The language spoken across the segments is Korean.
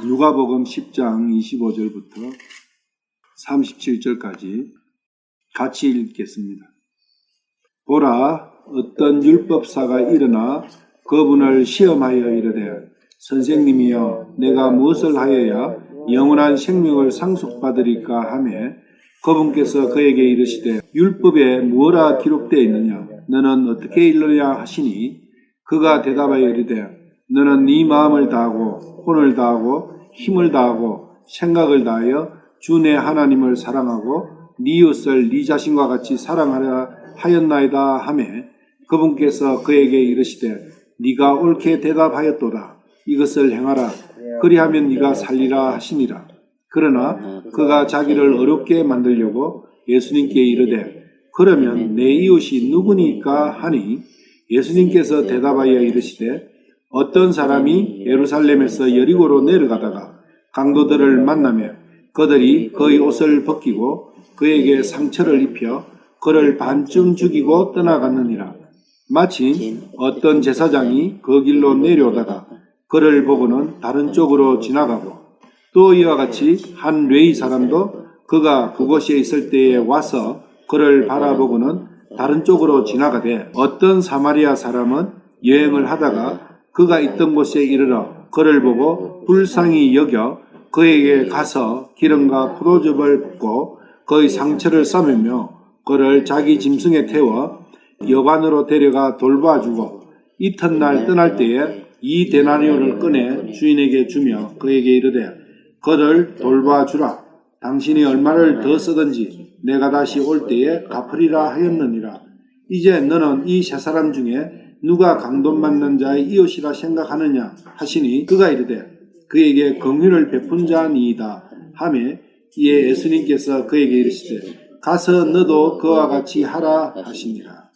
누가복음 10장 25절부터 37절까지 같이 읽겠습니다. 보라, 어떤 율법사가 일어나 그분을 시험하여 이르되, 선생님이여, 내가 무엇을 하여야 영원한 생명을 상속받으리까 하매, 그분께서 그에게 이르시되, 율법에 무엇라 기록되어 있느냐? 너는 어떻게 읽느냐 하시니, 그가 대답하여 이르되, 너는 네 마음을 다하고 혼을 다하고 힘을 다하고 생각을 다하여 주 내 하나님을 사랑하고 네 이웃을 네 자신과 같이 사랑하려 하였나이다 하매, 그분께서 그에게 이르시되, 네가 옳게 대답하였도다. 이것을 행하라. 그리하면 네가 살리라 하시니라. 그러나 그가 자기를 어렵게 만들려고 예수님께 이르되, 그러면 내 이웃이 누구니까 하니, 예수님께서 대답하여 이르시되, 어떤 사람이 예루살렘에서 여리고로 내려가다가 강도들을 만나며 그들이 그의 옷을 벗기고 그에게 상처를 입혀 그를 반쯤 죽이고 떠나갔느니라. 마침 어떤 제사장이 그 길로 내려오다가 그를 보고는 다른 쪽으로 지나가고, 또 이와 같이 한 레위 사람도 그가 그곳에 있을 때에 와서 그를 바라보고는 다른 쪽으로 지나가되, 어떤 사마리아 사람은 여행을 하다가 그가 있던 곳에 이르러 그를 보고 불쌍히 여겨 그에게 가서 기름과 포도즙을 붓고 그의 상처를 싸매며 그를 자기 짐승에 태워 여관으로 데려가 돌봐주고, 이튿날 떠날 때에 2데나리온을 꺼내 주인에게 주며 그에게 이르되, 그를 돌봐주라. 당신이 얼마를 더 쓰든지 내가 다시 올 때에 갚으리라 하였느니라. 이제 너는 이 세 사람 중에 누가 강도맞는 자의 이웃이라 생각하느냐 하시니, 그가 이르되 그에게 긍휼을 베푼 자니이다 하매, 이에 예수님께서 그에게 이르시되, 가서 너도 그와 같이 하라 하시니라.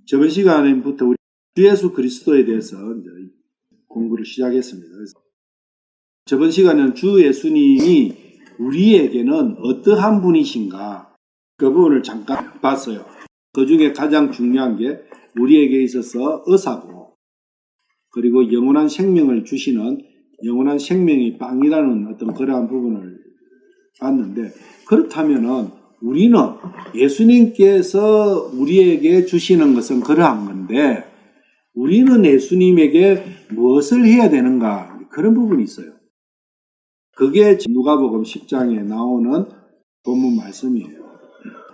저번 시간부터 우리 주 예수 그리스도에 대해서 이제 공부를 시작했습니다. 그래서 저번 시간에는 주 예수님이 우리에게는 어떠한 분이신가, 그 부분을 잠깐 봤어요. 그 중에 가장 중요한 게 우리에게 있어서 의사고, 그리고 영원한 생명을 주시는 영원한 생명의 빵이라는 어떤 그러한 부분을 봤는데, 그렇다면은 우리는 예수님께서 우리에게 주시는 것은 그러한 건데, 우리는 예수님에게 무엇을 해야 되는가, 그런 부분이 있어요. 그게 누가복음 10장에 나오는 본문 말씀이에요.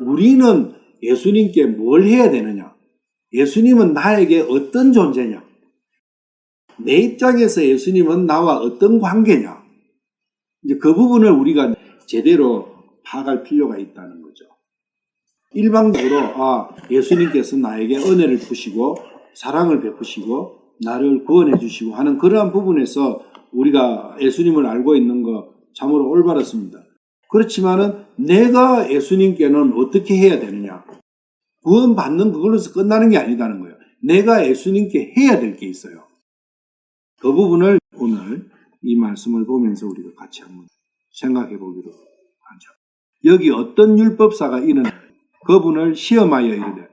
우리는 예수님께 뭘 해야 되느냐? 예수님은 나에게 어떤 존재냐? 내 입장에서 예수님은 나와 어떤 관계냐? 이제 그 부분을 우리가 제대로 파악할 필요가 있다는 거죠. 일방적으로 예수님께서 나에게 은혜를 푸시고 사랑을 베푸시고 나를 구원해 주시고 하는 그러한 부분에서 우리가 예수님을 알고 있는 거 참으로 올바랐습니다. 그렇지만은 내가 예수님께는 어떻게 해야 되느냐? 구원받는 그걸로서 끝나는 게 아니다는 거예요. 내가 예수님께 해야 될 게 있어요. 그 부분을 오늘 이 말씀을 보면서 우리가 같이 한번 생각해 보기로 하죠. 여기 어떤 율법사가 일어나 그분을 시험하여 이르되,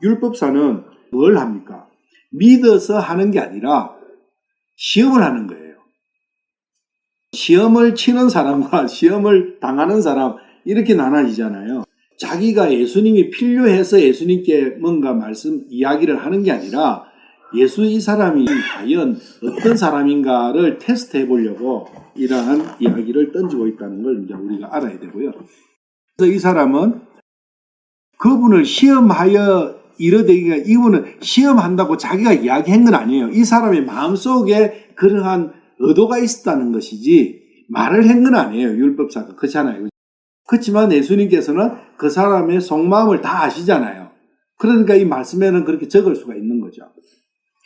율법사는 뭘 합니까? 믿어서 하는 게 아니라 시험을 하는 거예요. 시험을 치는 사람과 시험을 당하는 사람, 이렇게 나눠지잖아요. 자기가 예수님이 필요해서 예수님께 뭔가 이야기를 하는 게 아니라, 예수 이 사람이 과연 어떤 사람인가를 테스트해 보려고 이러한 이야기를 던지고 있다는 걸 이제 우리가 알아야 되고요. 그래서 이 사람은 그분을 시험하여 이르되, 이분은 시험한다고 자기가 이야기한 건 아니에요. 이 사람의 마음속에 그러한 의도가 있었다는 것이지 말을 한 건 아니에요. 율법사가 그렇잖아요. 그렇지만 예수님께서는 그 사람의 속마음을 다 아시잖아요. 그러니까 이 말씀에는 그렇게 적을 수가 있는 거죠.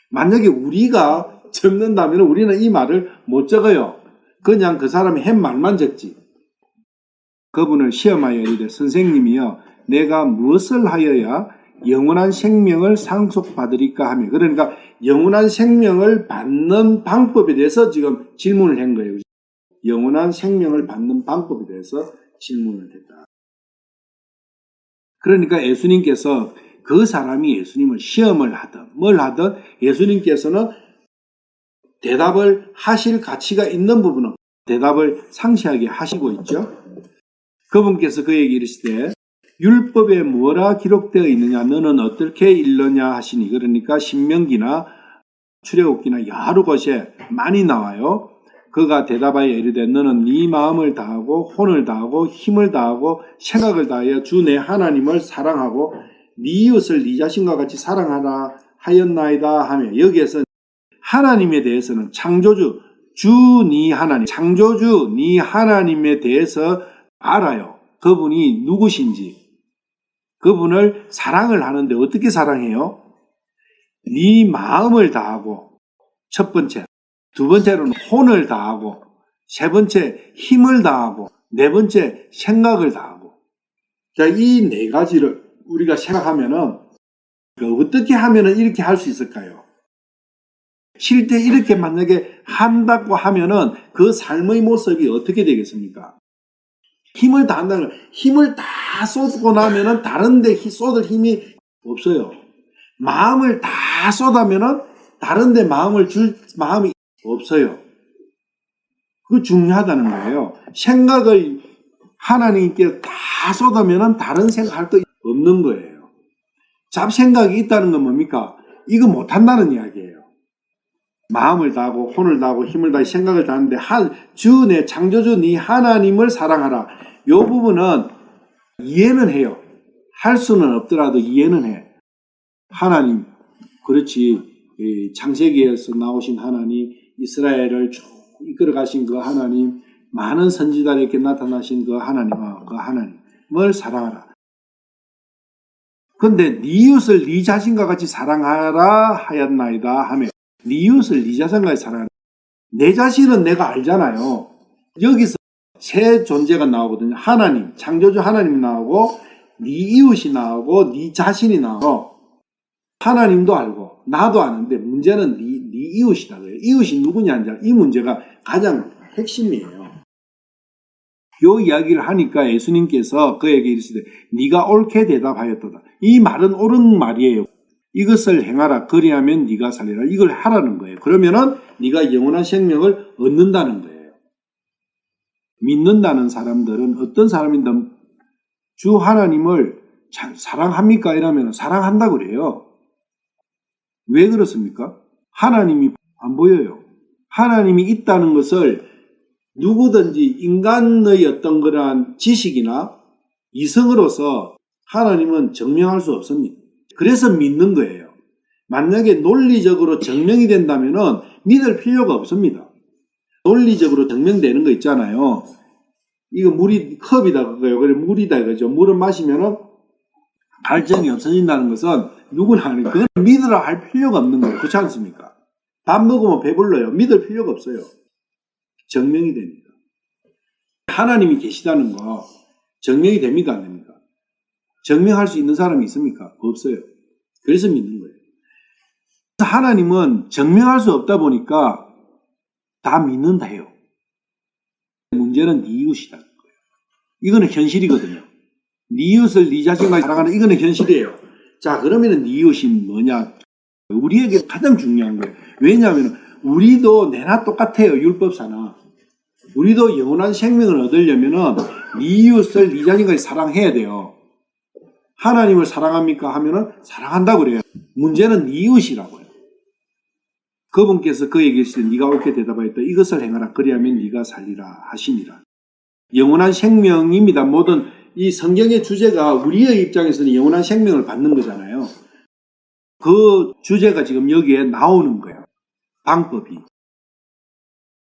만약에 우리가 적는다면 우리는 이 말을 못 적어요. 그냥 그 사람이 한 말만 적지. 그분을 시험하여 이르되, 선생님이여, 내가 무엇을 하여야 영원한 생명을 상속받으리까 하며, 그러니까 영원한 생명을 받는 방법에 대해서 지금 질문을 한 거예요. 영원한 생명을 받는 방법에 대해서 질문을 했다. 그러니까 예수님께서 그 사람이 예수님을 시험을 하든 뭘 하든 예수님께서는 대답을 하실 가치가 있는 부분은 대답을 상세하게 하시고 있죠. 그분께서 그에게 이르시되 율법에 뭐라 기록되어 있느냐 너는 어떻게 읽느냐 하시니, 그러니까 신명기나 출애굽기나 여러 곳에 많이 나와요. 그가 대답하여 이르되 너는 네 마음을 다하고 혼을 다하고 힘을 다하고 생각을 다하여 주 내 하나님을 사랑하고 네 이웃을 네 자신과 같이 사랑하라 하였나이다 하며, 여기에서 하나님에 대해서는 창조주 주 네 하나님, 창조주 네 하나님에 대해서 알아요. 그분이 누구신지. 그분을 사랑을 하는데 어떻게 사랑해요? 네 마음을 다하고, 첫 번째. 두 번째로는 혼을 다하고, 세 번째 힘을 다하고, 네 번째 생각을 다하고. 자, 이 네 가지를 우리가 생각하면은 어떻게 하면은 이렇게 할 수 있을까요? 실제 이렇게 만약에 한다고 하면은 그 삶의 모습이 어떻게 되겠습니까? 힘을 다한다는 걸, 힘을 다 쏟고 나면은 다른 데 쏟을 힘이 없어요. 마음을 다 쏟아면은 다른 데 마음을 줄 마음이 없어요. 그거 중요하다는 거예요. 생각을 하나님께 다 쏟으면은 다른 생각할 거 없는 거예요. 잡생각이 있다는 건 뭡니까? 이거 못한다는 이야기예요. 마음을 다하고 혼을 다하고 힘을 다하고 생각을 다하는데 주 내 창조주 네 하나님을 사랑하라. 이 부분은 이해는 해요. 할 수는 없더라도 이해는 해. 하나님, 그렇지, 창세기에서 나오신 하나님, 이스라엘을 쭉 이끌어 가신 그 하나님, 많은 선지자에게 나타나신 그 하나님과 그 하나님을 사랑하라. 근데 네 이웃을 네 자신과 같이 사랑하라 하였나이다 하며, 네 이웃을 네 자신과 같이 사랑하라. 내 자신은 내가 알잖아요. 여기서 세 존재가 나오거든요. 하나님, 창조주 하나님이 나오고, 네 이웃이 나오고, 네 자신이 나오고, 하나님도 알고 나도 아는데 문제는 네 이웃이다. 이웃이 누구냐, 이 문제가 가장 핵심이에요. 요 이야기를 하니까 예수님께서 그에게 이르시되 네가 옳게 대답하였도다. 이 말은 옳은 말이에요. 이것을 행하라. 그리하면 네가 살리라. 이걸 하라는 거예요. 그러면은 네가 영원한 생명을 얻는다는 거예요. 믿는다는 사람들은 어떤 사람인데 주 하나님을 사랑합니까? 이러면 사랑한다고 그래요. 왜 그렇습니까? 하나님이 안 보여요. 하나님이 있다는 것을 누구든지 인간의 어떤 그러한 지식이나 이성으로서 하나님은 증명할 수 없습니다. 그래서 믿는 거예요. 만약에 논리적으로 증명이 된다면은 믿을 필요가 없습니다. 논리적으로 증명되는 거 있잖아요. 이거 물이 컵이다 그거예요. 그래 물이다 그죠. 물을 마시면은 갈증이 없어진다는 것은 누구나 아는 거예요. 그건 믿으라 할 필요가 없는 거예요. 그렇지 않습니까? 밥 먹으면 배불러요. 믿을 필요가 없어요. 증명이 됩니다. 하나님이 계시다는 거 증명이 됩니까? 안 됩니까? 증명할 수 있는 사람이 있습니까? 없어요. 그래서 믿는 거예요. 하나님은 증명할 수 없다 보니까 다 믿는다 해요. 문제는 네 이웃이라는 거예요. 이거는 현실이거든요. 네 이웃을 네 자신과 사랑하는, 이거는 현실이에요. 자, 그러면은 네 이웃이 뭐냐? 우리에게 가장 중요한 거예요. 왜냐하면 우리도 내나 똑같아요. 율법사나. 우리도 영원한 생명을 얻으려면은 네 이웃을 네 자신까지 사랑해야 돼요. 하나님을 사랑합니까? 하면은 사랑한다고 그래요. 문제는 네 이웃이라고요. 그분께서 그에게 이르시되 네가 옳게 대답하였다. 이것을 행하라. 그리하면 네가 살리라 하시니라. 영원한 생명입니다. 모든 이 성경의 주제가 우리의 입장에서는 영원한 생명을 받는 거잖아요. 그 주제가 지금 여기에 나오는 거예요. 방법이.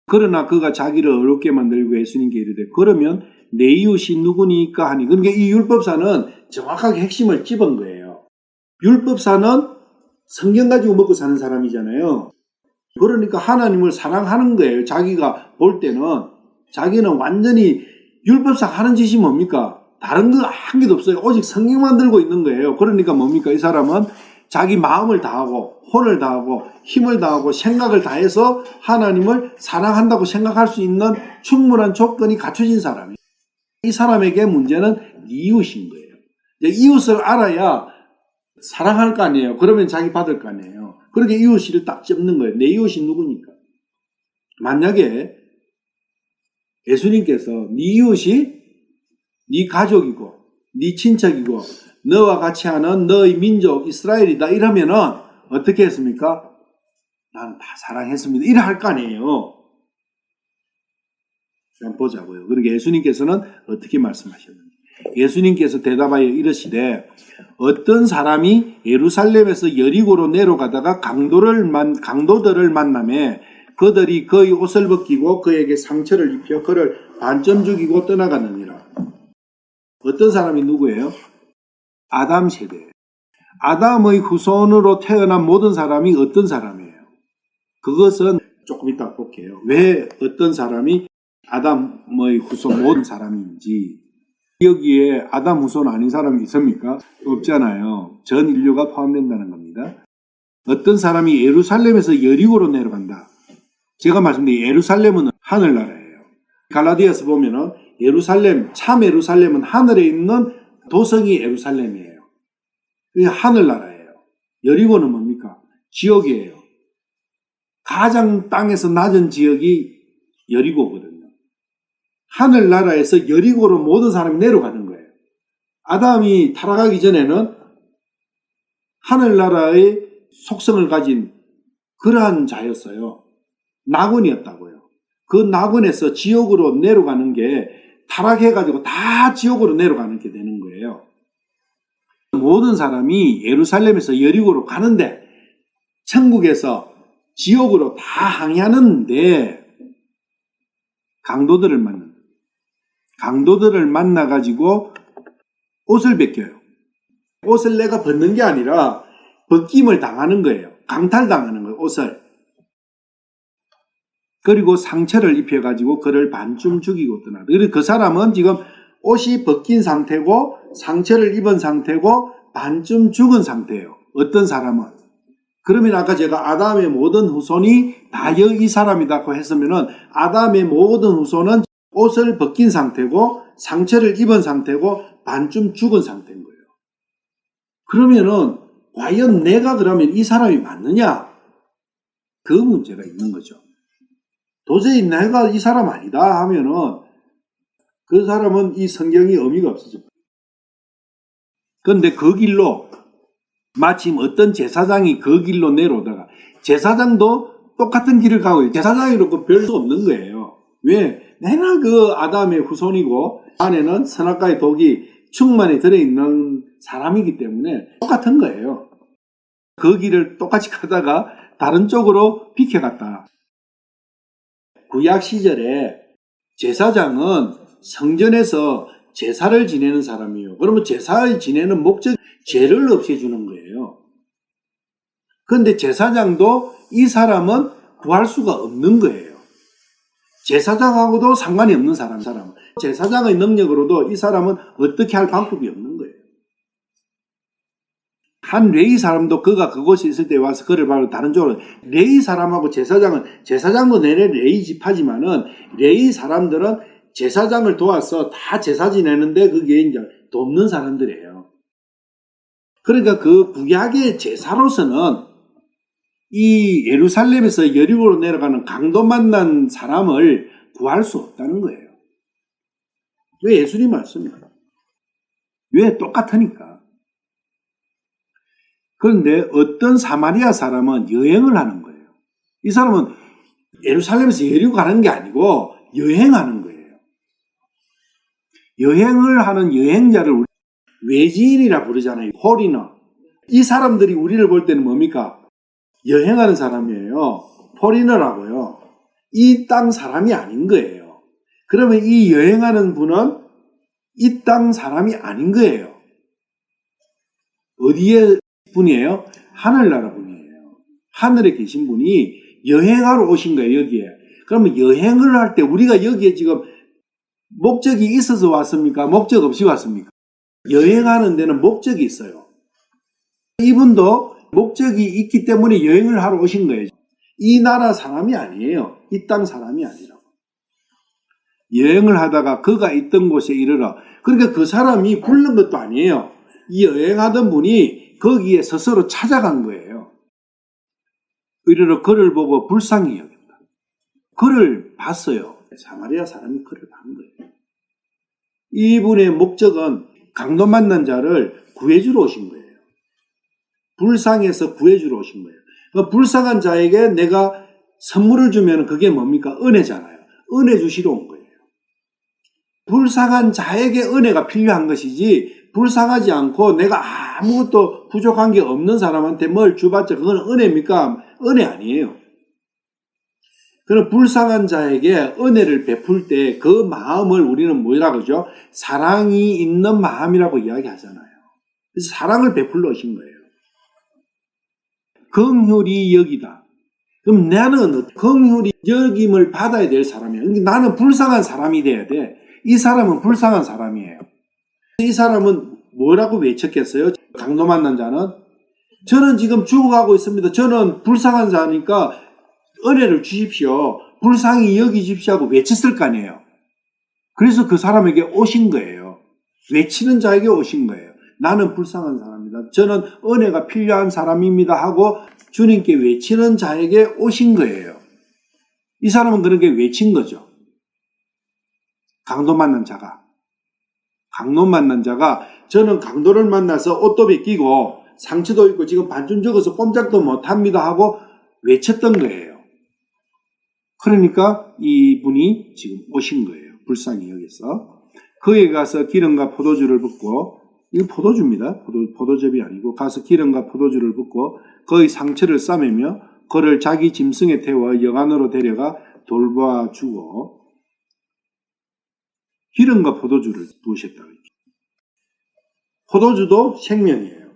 그러나 그가 자기를 어렵게 만들고 예수님께 이르되 그러면 내 이웃이 누구니까 하니. 그러니까 이 율법사는 정확하게 핵심을 찝은 거예요. 율법사는 성경 가지고 먹고 사는 사람이잖아요. 그러니까 하나님을 사랑하는 거예요. 자기가 볼 때는. 자기는 완전히 율법사 하는 짓이 뭡니까? 다른 거 한 개도 없어요. 오직 성경만 들고 있는 거예요. 그러니까 뭡니까? 이 사람은 자기 마음을 다하고 혼을 다하고 힘을 다하고 생각을 다해서 하나님을 사랑한다고 생각할 수 있는 충분한 조건이 갖춰진 사람이에요. 이 사람에게 문제는 이웃인 거예요. 이웃을 알아야 사랑할 거 아니에요. 그러면 자기 받을 거 아니에요. 그렇게 이웃을 딱 찝는 거예요. 내 이웃이 누구니까? 만약에 예수님께서 네 이웃이 네 가족이고 네 친척이고 너와 같이 하는 너의 민족 이스라엘이다 이러면은 어떻게 했습니까? 나는 다 사랑했습니다. 이래 할 거 아니에요. 한번 보자고요. 그러니까 예수님께서는 어떻게 말씀하셨는지. 예수님께서 대답하여 이르시되 어떤 사람이 예루살렘에서 여리고로 내려가다가 강도들을 만나매 그들이 그의 옷을 벗기고 그에게 상처를 입혀 그를 반쯤 죽이고 떠나갔느니라. 어떤 사람이 누구예요? 아담 세대. 아담의 후손으로 태어난 모든 사람이 어떤 사람이에요? 그것은 조금 이따 볼게요. 왜 어떤 사람이 아담의 후손 모든 사람인지. 여기에 아담 후손 아닌 사람이 있습니까? 없잖아요. 전 인류가 포함된다는 겁니다. 어떤 사람이 예루살렘에서 여리고로 내려간다. 제가 말씀드린 예루살렘은 하늘나라예요. 갈라디아서 보면은 참 예루살렘은 하늘에 있는 도성이 예루살렘이에요. 그게 하늘나라예요. 여리고는 뭡니까? 지역이에요. 가장 땅에서 낮은 지역이 여리고거든요. 하늘나라에서 여리고로 모든 사람이 내려가는 거예요. 아담이 타락하기 전에는 하늘나라의 속성을 가진 그러한 자였어요. 낙원이었다고요. 그 낙원에서 지옥으로 내려가는 게 타락해가지고 다 지옥으로 내려가는 게 되는 거예요. 모든 사람이 예루살렘에서 여리고로 가는데 천국에서 지옥으로 다 항해하는데 강도들을 만나가지고 옷을 벗겨요. 옷을 내가 벗는 게 아니라 벗김을 당하는 거예요. 강탈당하는 거예요. 옷을. 그리고 상처를 입혀가지고 그를 반쯤 죽이고 떠나다. 그리고 그 사람은 지금 옷이 벗긴 상태고 상처를 입은 상태고 반쯤 죽은 상태예요. 어떤 사람은. 그러면 아까 제가 아담의 모든 후손이 다 이 사람이라고 했으면은 아담의 모든 후손은 옷을 벗긴 상태고 상처를 입은 상태고 반쯤 죽은 상태인 거예요. 그러면은 과연 내가 그러면 이 사람이 맞느냐? 그 문제가 있는 거죠. 도저히 내가 이 사람 아니다 하면은 그 사람은 이 성경이 의미가 없어져. 그런데 그 길로 마침 어떤 제사장이 그 길로 내려오다가 제사장도 똑같은 길을 가고 있어요. 제사장이라고 별 수 없는 거예요. 왜? 내가 그 아담의 후손이고 안에는 선악과의 독이 충만히 들어있는 사람이기 때문에 똑같은 거예요. 그 길을 똑같이 가다가 다른 쪽으로 비켜갔다. 구약 시절에 제사장은 성전에서 제사를 지내는 사람이에요. 그러면 제사를 지내는 목적, 죄를 없애주는 거예요. 그런데 제사장도 이 사람은 구할 수가 없는 거예요. 제사장하고도 상관이 없는 사람은. 제사장의 능력으로도 이 사람은 어떻게 할 방법이 없는 거예요. 한 레위 사람도 그가 그곳에 있을 때 와서 그를 바로 다른 쪽으로, 레위 사람하고 제사장도 내내 레위 지파지만은 레위 사람들은 제사장을 도와서 다 제사 지내는데 그게 이제 돕는 사람들이에요. 그러니까 그 구약의 제사로서는 이 예루살렘에서 여리고로 내려가는 강도 만난 사람을 구할 수 없다는 거예요. 왜? 예수님 말씀이에요. 왜? 똑같으니까. 그런데 어떤 사마리아 사람은 여행을 하는 거예요. 이 사람은 예루살렘에서 여리고 가는 게 아니고 여행하는 거예요. 여행을 하는 여행자를 외지인이라 부르잖아요. 포리너. 이 사람들이 우리를 볼 때는 뭡니까? 여행하는 사람이에요. 포리너라고요. 이 땅 사람이 아닌 거예요. 그러면 이 여행하는 분은 이 땅 사람이 아닌 거예요. 어디에 분이에요? 하늘나라 분이에요. 하늘에 계신 분이 여행하러 오신 거예요, 여기에. 그러면 여행을 할 때 우리가 여기에 지금 목적이 있어서 왔습니까? 목적 없이 왔습니까? 여행하는 데는 목적이 있어요. 이분도 목적이 있기 때문에 여행을 하러 오신 거예요. 이 나라 사람이 아니에요. 이 땅 사람이 아니라고. 여행을 하다가 그가 있던 곳에 이르러, 그러니까 그 사람이 부른 것도 아니에요. 이 여행하던 분이 거기에 스스로 찾아간 거예요. 이르러 그를 보고 불쌍히 여겼다. 그를 봤어요. 사마리아 사람이 그를 본 거예요. 이분의 목적은 강도 만난 자를 구해주러 오신 거예요. 불쌍해서 구해주러 오신 거예요. 그러니까 불쌍한 자에게 내가 선물을 주면 그게 뭡니까? 은혜잖아요. 은혜 주시러 온 거예요. 불쌍한 자에게 은혜가 필요한 것이지 불쌍하지 않고 내가 아무것도 부족한 게 없는 사람한테 뭘 주봤자 그건 은혜입니까? 은혜 아니에요. 그럼 불쌍한 자에게 은혜를 베풀 때 그 마음을 우리는 뭐라고 하죠? 사랑이 있는 마음이라고 이야기하잖아요. 그래서 사랑을 베풀러 오신 거예요. 긍휼히 여기다. 그럼 나는 긍휼히 여김을 받아야 될 사람이에요. 나는 불쌍한 사람이 돼야 돼. 이 사람은 불쌍한 사람이에요. 이 사람은 뭐라고 외쳤겠어요? 강도 만난 자는? 저는 지금 죽어가고 있습니다. 저는 불쌍한 자니까 은혜를 주십시오. 불쌍히 여기십시오 하고 외쳤을 거 아니에요. 그래서 그 사람에게 오신 거예요. 외치는 자에게 오신 거예요. 나는 불쌍한 사람입니다. 저는 은혜가 필요한 사람입니다 하고 주님께 외치는 자에게 오신 거예요. 이 사람은 그렇게 외친 거죠. 강도 만난 자가. 강도 만난 자가 저는 강도를 만나서 옷도 벗기고 상처도 있고 지금 반쯤 죽어서 꼼짝도 못합니다 하고 외쳤던 거예요. 그러니까 이분이 지금 오신 거예요. 불쌍히 여기서. 그에 가서 기름과 포도주를 붓고, 이거 포도주입니다. 포도즙이 아니고 가서 기름과 포도주를 붓고 그의 상처를 싸매며 그를 자기 짐승에 태워 여관으로 데려가 돌봐주고 기름과 포도주를 부으셨다. 포도주도 생명이에요.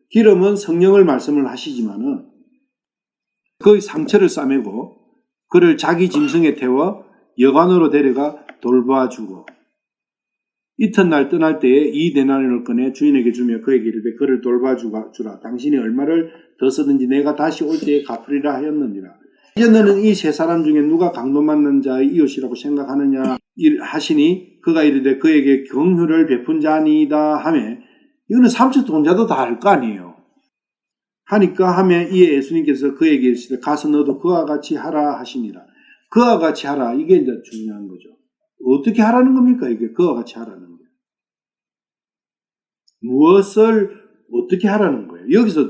기름은 성령을 말씀을 하시지만은 그의 상처를 싸매고 그를 자기 짐승에 태워 여관으로 데려가 돌봐주고 이튿날 떠날 때에 이 데나리온을 꺼내 주인에게 주며 그에게 이르되 그를 돌봐주라. 당신이 얼마를 더 쓰든지 내가 다시 올 때에 갚으리라 하였느니라. 이제 너는 이 세 사람 중에 누가 강도 만난 자의 이웃이라고 생각하느냐 하시니 그가 이르되 그에게 긍휼을 베푼 자니이다 하며 이거는 삼척 동자도 다 알 거 아니에요. 하니까 하며 이에 예수님께서 그에게 이르시되 가서 너도 그와 같이 하라 하시니라. 그와 같이 하라. 이게 이제 중요한 거죠. 어떻게 하라는 겁니까? 이게 그와 같이 하라는 거예요. 무엇을 어떻게 하라는 거예요? 여기서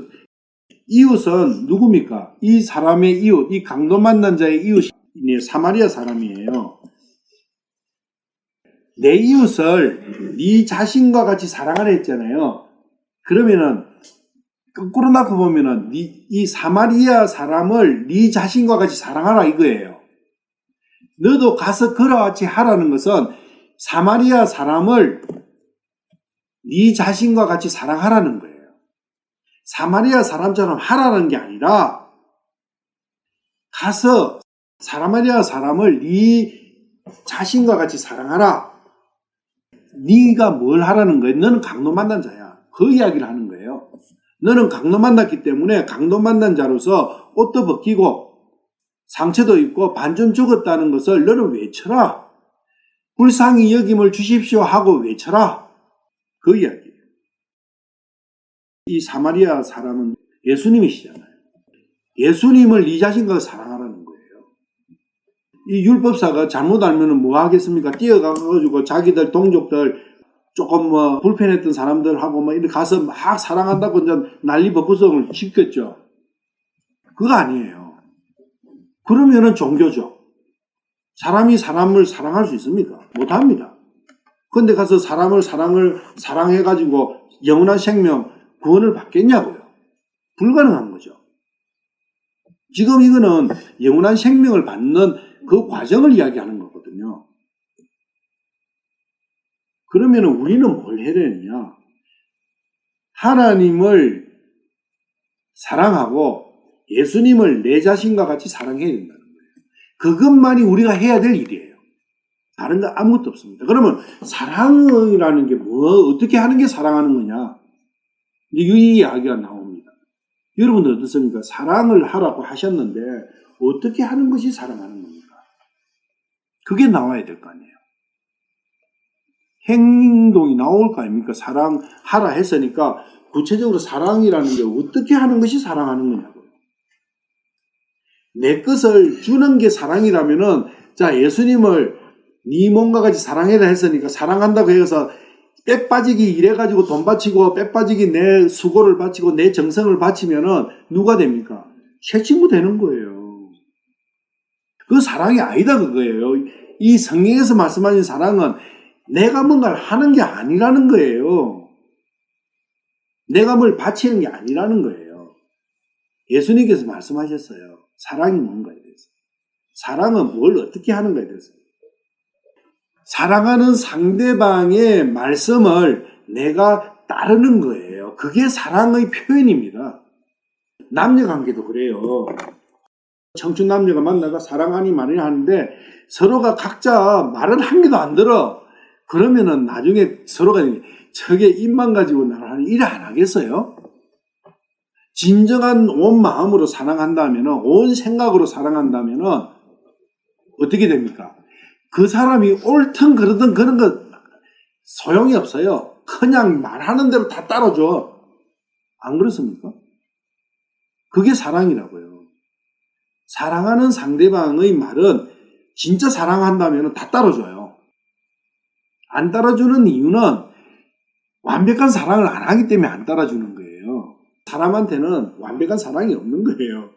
이웃은 누굽니까? 이 사람의 이웃, 이 강도 만난 자의 이웃이 사마리아 사람이에요. 내 이웃을 네 자신과 같이 사랑하라 했잖아요. 그러면은 거꾸로 놓고 보면은 이 사마리아 사람을 네 자신과 같이 사랑하라 이거예요. 너도 가서 그와 같이 하라는 것은 사마리아 사람을 네 자신과 같이 사랑하라는 거예요. 사마리아 사람처럼 하라는 게 아니라 가서 사마리아 사람을 네 자신과 같이 사랑하라. 네가 뭘 하라는 거예요? 너는 강도 만난 자야. 그 이야기를 하는 거예요. 너는 강도 만났기 때문에 강도 만난 자로서 옷도 벗기고 상처도 입고 반쯤 죽었다는 것을 너는 외쳐라. 불쌍히 여김을 주십시오 하고 외쳐라. 그 이야기예요. 이 사마리아 사람은 예수님이시잖아요. 예수님을 네 자신과 사랑하라는 거예요. 이 율법사가 잘못 알면 뭐 하겠습니까? 뛰어가가지고 자기들 동족들 조금 불편했던 사람들하고 이렇게 가서 막 사랑한다고 이제 난리 법구성을 짓겠죠. 그거 아니에요. 그러면은 종교죠. 사람이 사람을 사랑할 수 있습니까? 못합니다. 근데 가서 사람을 사랑해가지고 영원한 생명, 구원을 받겠냐고요? 불가능한 거죠. 지금 이거는 영원한 생명을 받는 그 과정을 이야기하는 거거든요. 그러면 우리는 뭘 해야 되느냐? 하나님을 사랑하고 예수님을 내 자신과 같이 사랑해야 된다는 거예요. 그것만이 우리가 해야 될 일이에요. 다른 거 아무것도 없습니다. 그러면 사랑이라는 게 어떻게 하는 게 사랑하는 거냐? 이 이야기가 나옵니다. 여러분들 어떻습니까? 사랑을 하라고 하셨는데 어떻게 하는 것이 사랑하는 겁니까? 그게 나와야 될 거 아니에요. 행동이 나올 거 아닙니까? 사랑하라 했으니까 구체적으로 사랑이라는 게 어떻게 하는 것이 사랑하는 거냐고요. 내 것을 주는 게 사랑이라면은, 자, 예수님을 네 몸과 같이 사랑해라 했으니까 사랑한다고 해서 빽 빠지기 일해가지고 돈 바치고 빽 빠지기 내 수고를 바치고 내 정성을 바치면은 누가 됩니까? 새 친구 되는 거예요. 그 사랑이 아니다 그거예요. 이 성경에서 말씀하신 사랑은 내가 뭔가를 하는 게 아니라는 거예요. 내가 뭘 바치는 게 아니라는 거예요. 예수님께서 말씀하셨어요. 사랑이 뭔가에 대해서. 사랑은 뭘 어떻게 하는가에 대해서. 사랑하는 상대방의 말씀을 내가 따르는 거예요. 그게 사랑의 표현입니다. 남녀관계도 그래요. 청춘 남녀가 만나가 사랑하니 말이니 하는데 서로가 각자 말은 한 개도 안 들어. 그러면은 나중에 서로가 저게 입만 가지고 나를 하는 일 안 하겠어요? 진정한 온 마음으로 사랑한다면, 온 생각으로 사랑한다면 어떻게 됩니까? 그 사람이 옳든 그러든 그런 거 소용이 없어요. 그냥 말하는 대로 다 따라줘. 안 그렇습니까? 그게 사랑이라고요. 사랑하는 상대방의 말은 진짜 사랑한다면 다 따라줘요. 안 따라주는 이유는 완벽한 사랑을 안 하기 때문에 안 따라주는 거예요. 사람한테는 완벽한 사랑이 없는 거예요.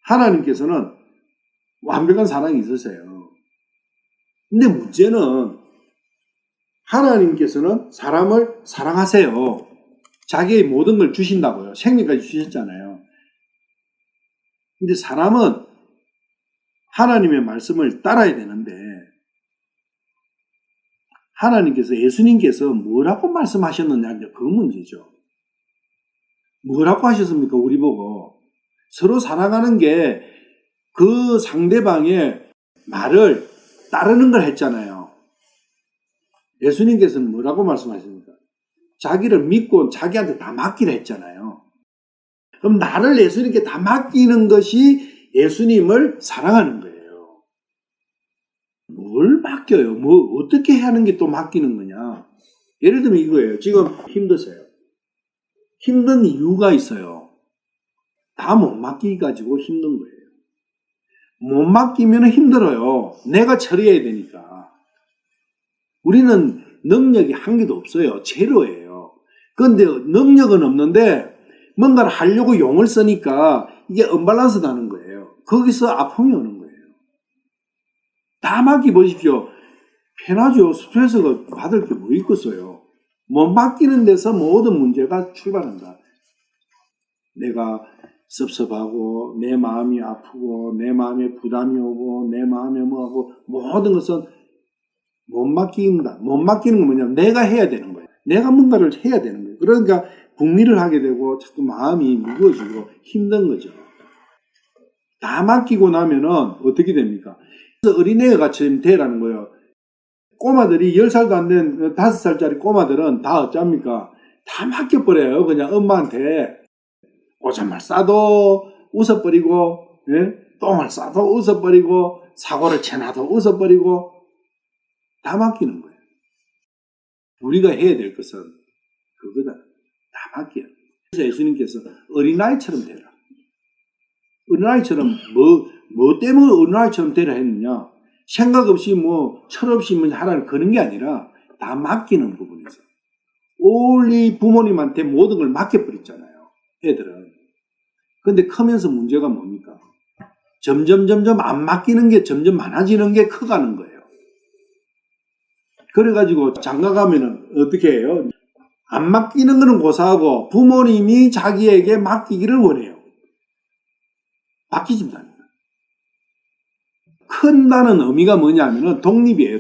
하나님께서는 완벽한 사랑이 있으세요. 근데 문제는 하나님께서는 사람을 사랑하세요. 자기의 모든 걸 주신다고요. 생명까지 주셨잖아요. 근데 사람은 하나님의 말씀을 따라야 되는데 하나님께서 예수님께서 뭐라고 말씀하셨느냐 그 문제죠. 뭐라고 하셨습니까? 우리 보고 서로 사랑하는 게 그 상대방의 말을 따르는 걸 했잖아요. 예수님께서는 뭐라고 말씀하십니까? 자기를 믿고 자기한테 다 맡기라 했잖아요. 그럼 나를 예수님께 다 맡기는 것이 예수님을 사랑하는 거예요. 뭘 맡겨요? 뭐 어떻게 하는 게 또 맡기는 거냐? 예를 들면 이거예요. 지금 힘드세요. 힘든 이유가 있어요. 다 못 맡기기 가지고 힘든 거예요. 못 맡기면 힘들어요. 내가 처리해야 되니까. 우리는 능력이 한 개도 없어요. 제로예요. 그런데 능력은 없는데 뭔가를 하려고 용을 쓰니까 이게 언밸런스 나는 거예요. 거기서 아픔이 오는 거예요. 다 맡겨보십시오. 편하죠. 스트레스가 받을 게 뭐 있겠어요. 못 맡기는 데서 모든 문제가 출발한다. 내가 섭섭하고 내 마음이 아프고 내 마음에 부담이 오고 내 마음에 뭐하고 모든 것은 못 맡긴다. 못 맡기는 건 뭐냐면 내가 해야 되는 거예요. 내가 뭔가를 해야 되는 거예요. 그러니까 궁리를 하게 되고 자꾸 마음이 무거워지고 힘든 거죠. 다 맡기고 나면은 어떻게 됩니까? 그래서 어린애가 같이 되라는 거예요. 꼬마들이 10살도 안 된 5살짜리 꼬마들은 다 어쩝니까? 다 맡겨버려요. 그냥 엄마한테. 오줌을 싸도 웃어버리고, 예? 똥을 싸도 웃어버리고, 사고를 쳐놔도 웃어버리고, 다 맡기는 거예요. 우리가 해야 될 것은 그거다. 다 맡겨요. 그래서 예수님께서 어린아이처럼 되라. 어린아이처럼 뭐 때문에 어린아이처럼 되라 했느냐? 생각 없이 철없이 하나를 거는 게 아니라 다 맡기는 부분에서. 올리 부모님한테 모든 걸 맡겨버렸잖아요. 애들은. 근데 크면서 문제가 뭡니까? 점점 안 맡기는 게 점점 많아지는 게 커가는 거예요. 그래가지고 장가 가면은 어떻게 해요? 안 맡기는 거는 고사하고 부모님이 자기에게 맡기기를 원해요. 맡기지 못합니다. 큰다는 의미가 뭐냐면은 독립이에요.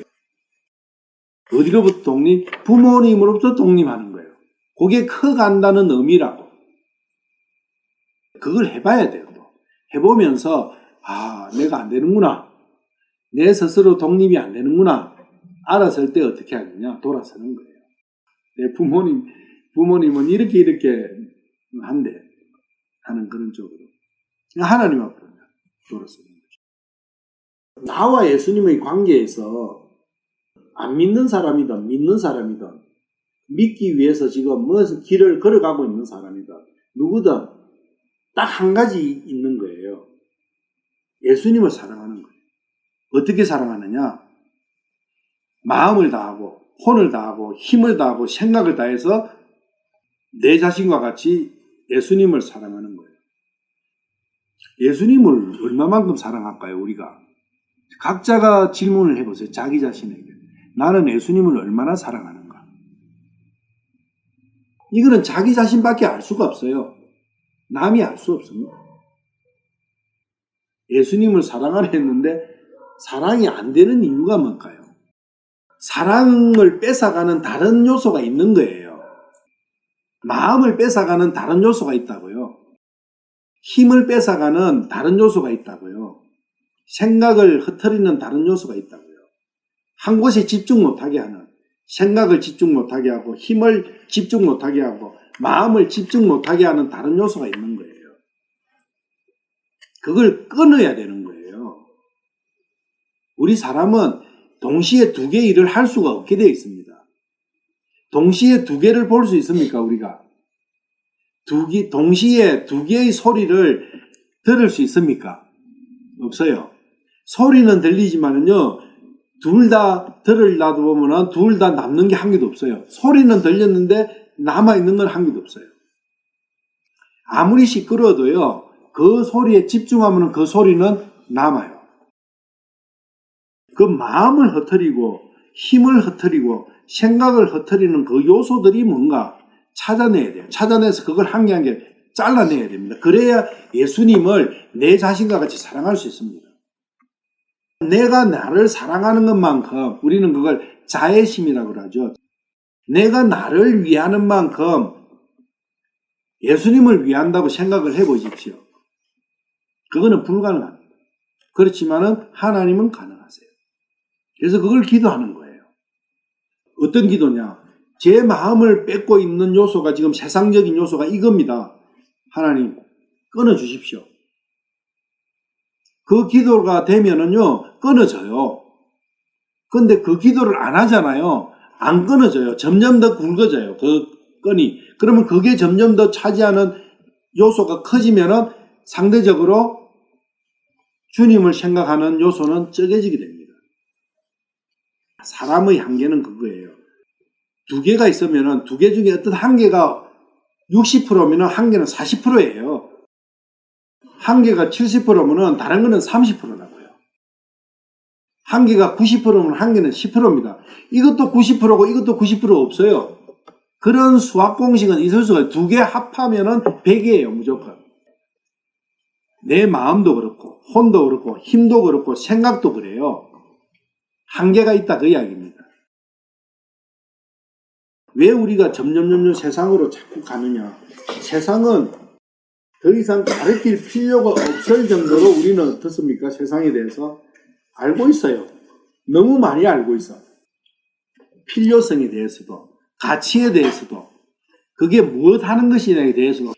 어디로부터 독립? 부모님으로부터 독립하는 거예요. 그게 커간다는 의미라고. 그걸 해봐야 돼요. 또. 해보면서 내가 안 되는구나. 내 스스로 독립이 안 되는구나. 알았을 때 어떻게 하느냐? 돌아서는 거예요. 내 부모님은 이렇게 한대 하는 그런 쪽으로. 하나님 앞으로 돌아서는 거죠. 나와 예수님의 관계에서 안 믿는 사람이든 믿는 사람이든 믿기 위해서 지금 무슨 길을 걸어가고 있는 사람이든 누구든 딱 한 가지 있는 거예요. 예수님을 사랑하는 거예요. 어떻게 사랑하느냐? 마음을 다하고 혼을 다하고 힘을 다하고 생각을 다해서 내 자신과 같이 예수님을 사랑하는 거예요. 예수님을 얼마만큼 사랑할까요, 우리가? 각자가 질문을 해보세요. 자기 자신에게. 나는 예수님을 얼마나 사랑하는가? 이거는 자기 자신밖에 알 수가 없어요. 남이 알 수 없습니다. 예수님을 사랑하려 했는데 사랑이 안 되는 이유가 뭘까요? 사랑을 뺏어가는 다른 요소가 있는 거예요. 마음을 뺏어가는 다른 요소가 있다고요. 힘을 뺏어가는 다른 요소가 있다고요. 생각을 흩어리는 다른 요소가 있다고요. 한 곳에 집중 못하게 하는, 생각을 집중 못하게 하고 힘을 집중 못하게 하고 마음을 집중 못하게 하는 다른 요소가 있는 거예요. 그걸 끊어야 되는 거예요. 우리 사람은 동시에 두 개의 일을 할 수가 없게 되어 있습니다. 동시에 두 개를 볼 수 있습니까, 우리가? 동시에 두 개의 소리를 들을 수 있습니까? 없어요. 소리는 들리지만은요, 둘 다 들으려다 보면은 둘 다 남는 게 한 개도 없어요. 소리는 들렸는데 남아있는 건 한 개도 없어요. 아무리 시끄러워도요, 그 소리에 집중하면 그 소리는 남아요. 그 마음을 흩어리고 힘을 흩어리고 생각을 흩어리는 그 요소들이 뭔가 찾아내야 돼요. 찾아내서 그걸 한 개 한 개 잘라내야 됩니다. 그래야 예수님을 내 자신과 같이 사랑할 수 있습니다. 내가 나를 사랑하는 것만큼 우리는 그걸 자애심이라고 하죠. 내가 나를 위하는 만큼 예수님을 위한다고 생각을 해보십시오. 그거는 불가능합니다. 그렇지만은 하나님은 가능하세요. 그래서 그걸 기도하는 거예요. 어떤 기도냐? 제 마음을 뺏고 있는 요소가 지금 세상적인 요소가 이겁니다. 하나님, 끊어주십시오. 그 기도가 되면은요, 끊어져요. 근데 그 기도를 안 하잖아요. 안 끊어져요. 점점 더 굵어져요. 그 끈이. 그러면 그게 점점 더 차지하는 요소가 커지면은 상대적으로 주님을 생각하는 요소는 적어지게 됩니다. 사람의 한계는 그거예요. 두 개가 있으면은 두 개 중에 어떤 한 개가 60%면은 한 개는 40%예요. 한 개가 70%면은 다른 거는 30%라고요. 한 개가 90%면 한 개는 10%입니다. 이것도 90%고 이것도 90% 없어요. 그런 수학 공식은 있을 수가 없어요. 두 개 합하면은 100이에요, 무조건. 내 마음도 그렇고, 혼도 그렇고, 힘도 그렇고, 생각도 그래요. 한계가 있다, 그 이야기입니다. 왜 우리가 점점 세상으로 자꾸 가느냐? 세상은 더 이상 가르칠 필요가 없을 정도로 우리는 어떻습니까? 세상에 대해서 알고 있어요. 너무 많이 알고 있어. 필요성에 대해서도, 가치에 대해서도, 그게 무엇 하는 것이냐에 대해서도,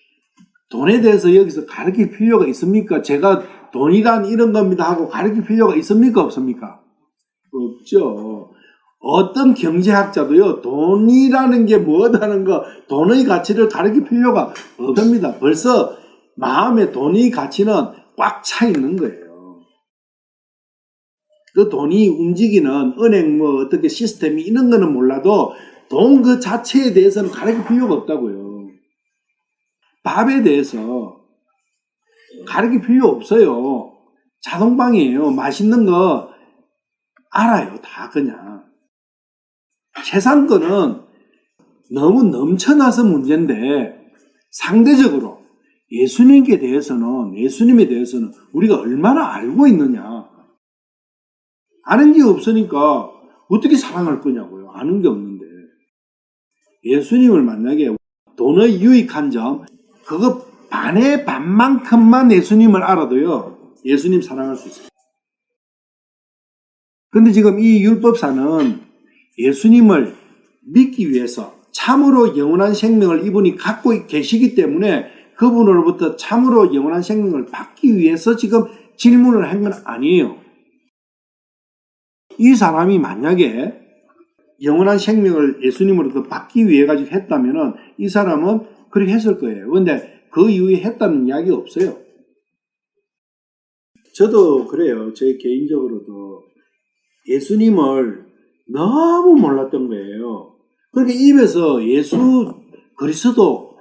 돈에 대해서 여기서 가르칠 필요가 있습니까? 제가 돈이란 이런 겁니다 하고 가르칠 필요가 있습니까? 없습니까? 없죠. 어떤 경제학자도요, 돈이라는 게 무엇하는 거, 돈의 가치를 가르칠 필요가 없습니다. 벌써 마음에 돈의 가치는 꽉 차 있는 거예요. 그 돈이 움직이는 은행 어떻게 시스템이 이런 거는 몰라도 돈 그 자체에 대해서는 가르칠 필요가 없다고요. 밥에 대해서 가르칠 필요 없어요. 자동방이에요. 맛있는 거 알아요. 다 그냥. 세상 거는 너무 넘쳐나서 문제인데 상대적으로 예수님에 대해서는 우리가 얼마나 알고 있느냐. 아는 게 없으니까 어떻게 사랑할 거냐고요. 아는 게 없는데. 예수님을 만약에 돈의 유익한 점, 그거 반의 반만큼만 예수님을 알아도요, 예수님 사랑할 수 있어요. 근데 지금 이 율법사는 예수님을 믿기 위해서 참으로 영원한 생명을 이분이 갖고 계시기 때문에 그분으로부터 참으로 영원한 생명을 받기 위해서 지금 질문을 한 건 아니에요. 이 사람이 만약에 영원한 생명을 예수님으로부터 받기 위해 가지고 했다면은 이 사람은 그렇게 했을 거예요. 그런데 그 이후에 했다는 이야기가 없어요. 저도 그래요. 제 개인적으로도 예수님을 너무 몰랐던 거예요. 그러니까 입에서 예수 그리스도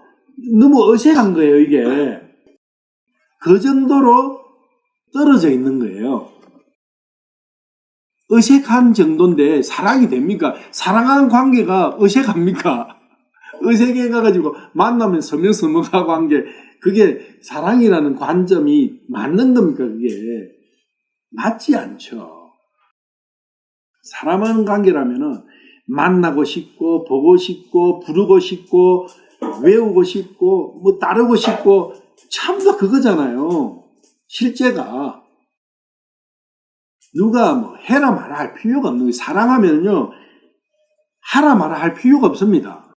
너무 어색한 거예요, 이게. 그 정도로 떨어져 있는 거예요. 어색한 정도인데 사랑이 됩니까? 사랑하는 관계가 어색합니까? 어색해가지고 만나면 서먹서먹하고 한 게 그게 사랑이라는 관점이 맞는 겁니까? 그게 맞지 않죠. 사랑하는 관계라면은 만나고 싶고 보고 싶고 부르고 싶고 외우고 싶고 뭐 따르고 싶고 참다 그거잖아요. 실제가 누가 뭐 해라 마라 할 필요가 없는 거예요. 사랑하면요 하라 마라 할 필요가 없습니다.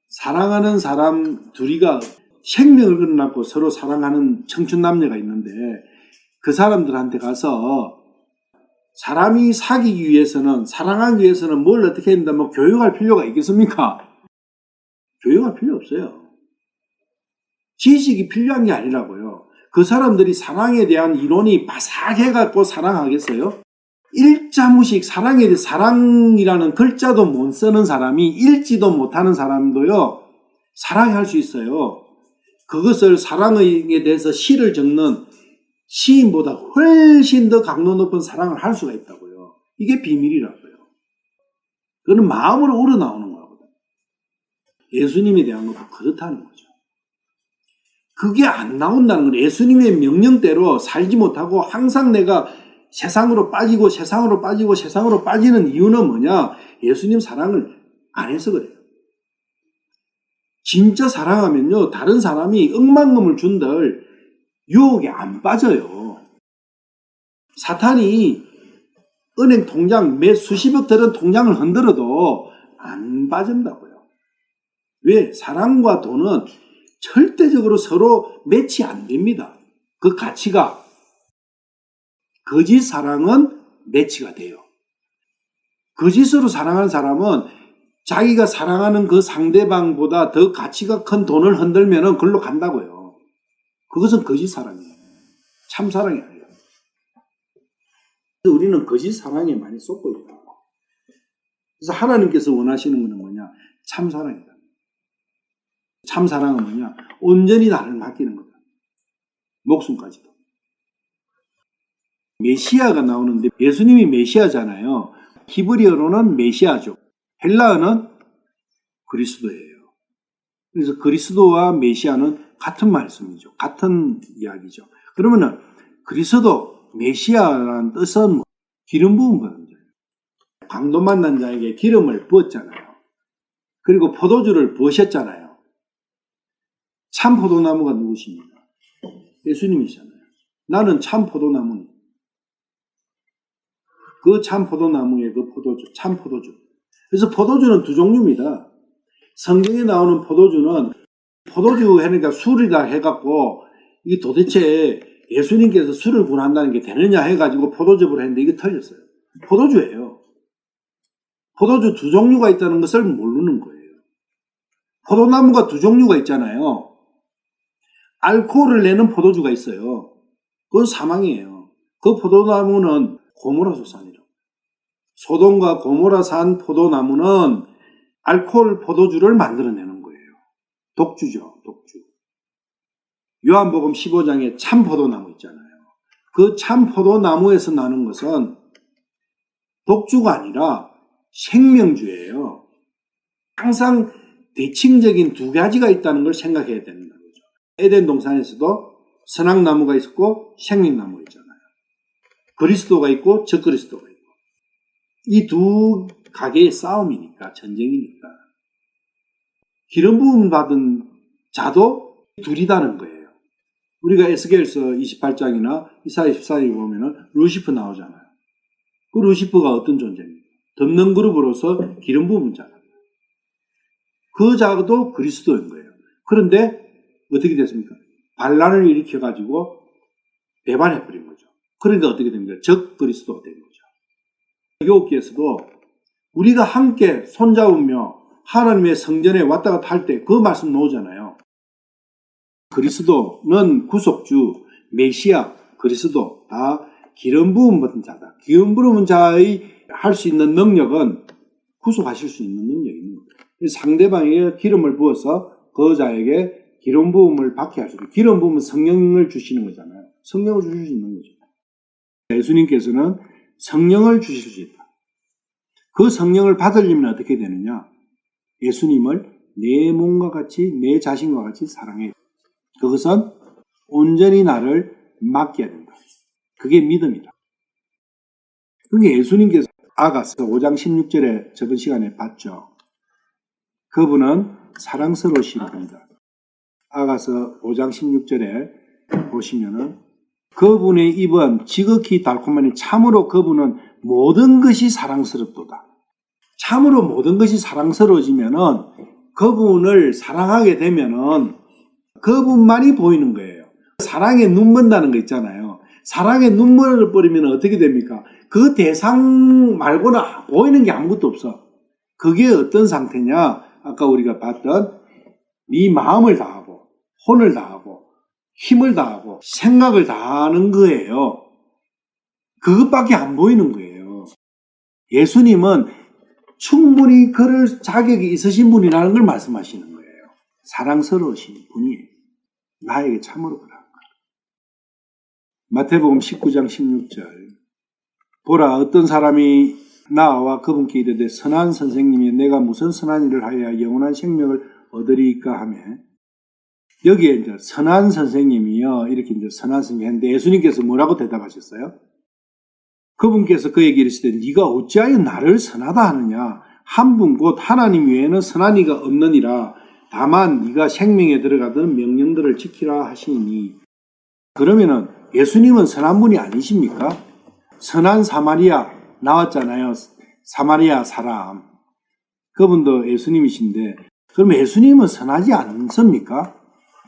사랑하는 사람 둘이가 생명을 걸어놓고 서로 사랑하는 청춘 남녀가 있는데 그 사람들한테 가서 사람이 사귀기 위해서는 사랑하기 위해서는 뭘 어떻게 해야 된다 뭐 교육할 필요가 있겠습니까? 교육할 필요 없어요. 지식이 필요한 게 아니라고요. 그 사람들이 사랑에 대한 이론이 바삭해갖고 사랑하겠어요? 일자무식 사랑에 대해 사랑이라는 글자도 못 쓰는 사람이 읽지도 못하는 사람도요 사랑할 수 있어요. 그것을 사랑에 대해서 시를 적는 시인보다 훨씬 더 강도 높은 사랑을 할 수가 있다고요. 이게 비밀이라고요. 그거는 마음으로 우러나오는 거거든요. 예수님에 대한 것도 그렇다는 거죠. 그게 안 나온다는 건 예수님의 명령대로 살지 못하고 항상 내가 세상으로 빠지고 세상으로 빠지고 세상으로 빠지는 이유는 뭐냐? 예수님 사랑을 안 해서 그래요. 진짜 사랑하면요 다른 사람이 억만금을 준들 유혹에 안 빠져요. 사탄이 은행 통장 매 수십억 들은 통장을 흔들어도 안 빠진다고요. 왜? 사랑과 돈은 절대적으로 서로 매치 안 됩니다. 그 가치가. 거짓 사랑은 매치가 돼요. 거짓으로 사랑하는 사람은 자기가 사랑하는 그 상대방보다 더 가치가 큰 돈을 흔들면 그걸로 간다고요. 그것은 거짓 사랑이에요. 참 사랑이 아니에요. 그래서 우리는 거짓 사랑에 많이 쏟고 있다. 그래서 하나님께서 원하시는 것은 뭐냐? 참 사랑이다. 참 사랑은 뭐냐? 온전히 나를 맡기는 거다. 목숨까지도. 메시아가 나오는데 예수님이 메시아잖아요. 히브리어로는 메시아죠. 헬라어는 그리스도예요. 그래서 그리스도와 메시아는 같은 말씀이죠. 같은 이야기죠. 그러면은 그리스도, 메시아라는 뜻은 뭐? 기름 부은 거예요. 강도 만난 자에게 기름을 부었잖아요. 그리고 포도주를 부으셨잖아요. 참 포도나무가 누구십니까? 예수님이잖아요. 나는 참 포도나무니. 그 참 포도나무의 그 포도주, 참 포도주. 그래서 포도주는 두 종류입니다. 성경에 나오는 포도주는 포도주 해니까 술이다 해갖고 이게 도대체 예수님께서 술을 분한다는 게 되느냐 해가지고 포도즙을 했는데 이게 틀렸어요. 포도주예요. 포도주 두 종류가 있다는 것을 모르는 거예요. 포도나무가 두 종류가 있잖아요. 알코올을 내는 포도주가 있어요. 그건 사망이에요. 그 포도나무는 고모라소산이라고. 소돔과 고모라 산 포도나무는 알코올 포도주를 만들어내는 거예요. 독주죠, 독주. 요한복음 15장에 참 포도나무 있잖아요. 그 참 포도나무에서 나는 것은 독주가 아니라 생명주예요. 항상 대칭적인 두 가지가 있다는 걸 생각해야 된다는 거죠. 에덴 동산에서도 선악나무가 있었고 생명나무가 있잖아요. 그리스도가 있고 적그리스도가 있고. 이 두 가게의 싸움이니까, 전쟁이니까. 기름 부음 받은 자도 둘이다는 거예요. 우리가 에스겔서 28장이나 이사야 14장에 보면은 루시퍼 나오잖아요. 그 루시퍼가 어떤 존재입니까? 덮는 그룹으로서 기름 부은 자입니다. 그 자도 그리스도인 거예요. 그런데 어떻게 됐습니까? 반란을 일으켜가지고 배반해버린 거죠. 그러니까 어떻게 됩니까? 적 그리스도가 된 거죠. 여기에서도 우리가 함께 손잡으며 하나님의 성전에 왔다 갔다 할 때 그 말씀 나오잖아요. 그리스도는 구속주, 메시아, 그리스도. 다 기름 부음 받은 자다. 기름 부음 자의 할 수 있는 능력은 구속하실 수 있는 능력이 있는 거예요. 상대방에게 기름을 부어서 그 자에게 기름 부음을 받게 할 수 있어요. 기름 부음은 성령을 주시는 거잖아요. 성령을 주실 수 있는 거죠. 예수님께서는 성령을 주실 수 있다. 그 성령을 받으려면 어떻게 되느냐? 예수님을 내 몸과 같이, 내 자신과 같이 사랑해야 된다. 그것은 온전히 나를 맡겨야 된다. 그게 믿음이다. 그게 예수님께서 아가서 5장 16절에 저번 시간에 봤죠. 그분은 사랑스러우신 분이다. 아가서 5장 16절에 보시면은 그분의 입은 지극히 달콤하니 참으로 그분은 모든 것이 사랑스럽도다. 참으로 모든 것이 사랑스러워지면은 그분을 사랑하게 되면은 그분만이 보이는 거예요. 사랑에 눈먼다는 거 있잖아요. 사랑에 눈물을 버리면 어떻게 됩니까? 그 대상 말고는 보이는 게 아무것도 없어. 그게 어떤 상태냐? 아까 우리가 봤던 네 마음을 다하고 혼을 다하고 힘을 다하고 생각을 다하는 거예요. 그것밖에 안 보이는 거예요. 예수님은 충분히 그럴 자격이 있으신 분이라는 걸 말씀하시는 거예요. 사랑스러우신 분이에요. 나에게 참으로 그러한 것. 마태복음 19장 16절 보라 어떤 사람이 나와 그분께 이르되 선한 선생님이 내가 무슨 선한 일을 하여야 영원한 생명을 얻으리까 하며 여기에 이제 선한 선생님이요 이렇게 이제 선한 선생님이 했는데 예수님께서 뭐라고 대답하셨어요? 그분께서 그에게 이르시되 네가 어찌하여 나를 선하다 하느냐 한 분 곧 하나님 외에는 선한 이가 없느니라 다만 네가 생명에 들어가던 명령들을 지키라 하시니 그러면은 예수님은 선한 분이 아니십니까? 선한 사마리아 나왔잖아요. 사마리아 사람 그분도 예수님이신데 그럼 예수님은 선하지 않습니까?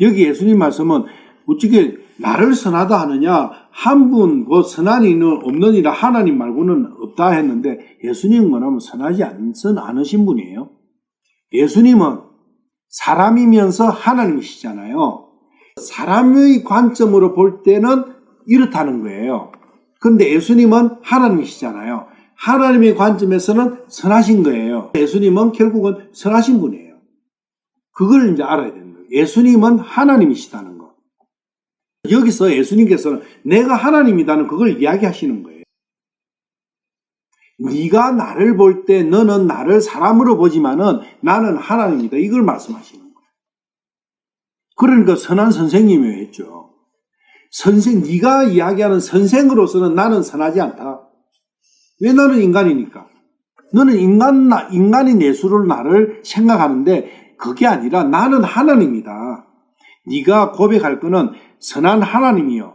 여기 예수님 말씀은 어떻게 나를 선하다 하느냐 한 분 곧 선한 이는 없느니라 하나님 말고는 없다 했는데 예수님은 뭐냐면 선하지 않으신 분이에요. 예수님은 사람이면서 하나님이시잖아요. 사람의 관점으로 볼 때는 이렇다는 거예요. 그런데 예수님은 하나님이시잖아요. 하나님의 관점에서는 선하신 거예요. 예수님은 결국은 선하신 분이에요. 그걸 이제 알아야 되는 거예요. 예수님은 하나님이시다는 거. 여기서 예수님께서는 내가 하나님이다는 그걸 이야기하시는 거예요. 네가 나를 볼 때 너는 나를 사람으로 보지만은 나는 하나님이다. 이걸 말씀하시는 거예요. 그러니까 선한 선생님이어야 했죠. 네가 이야기하는 선생으로서는 나는 선하지 않다. 왜 나는 인간이니까. 너는 인간인 예수를 나를 생각하는데 그게 아니라 나는 하나님이다. 네가 고백할 거는 선한 하나님이요.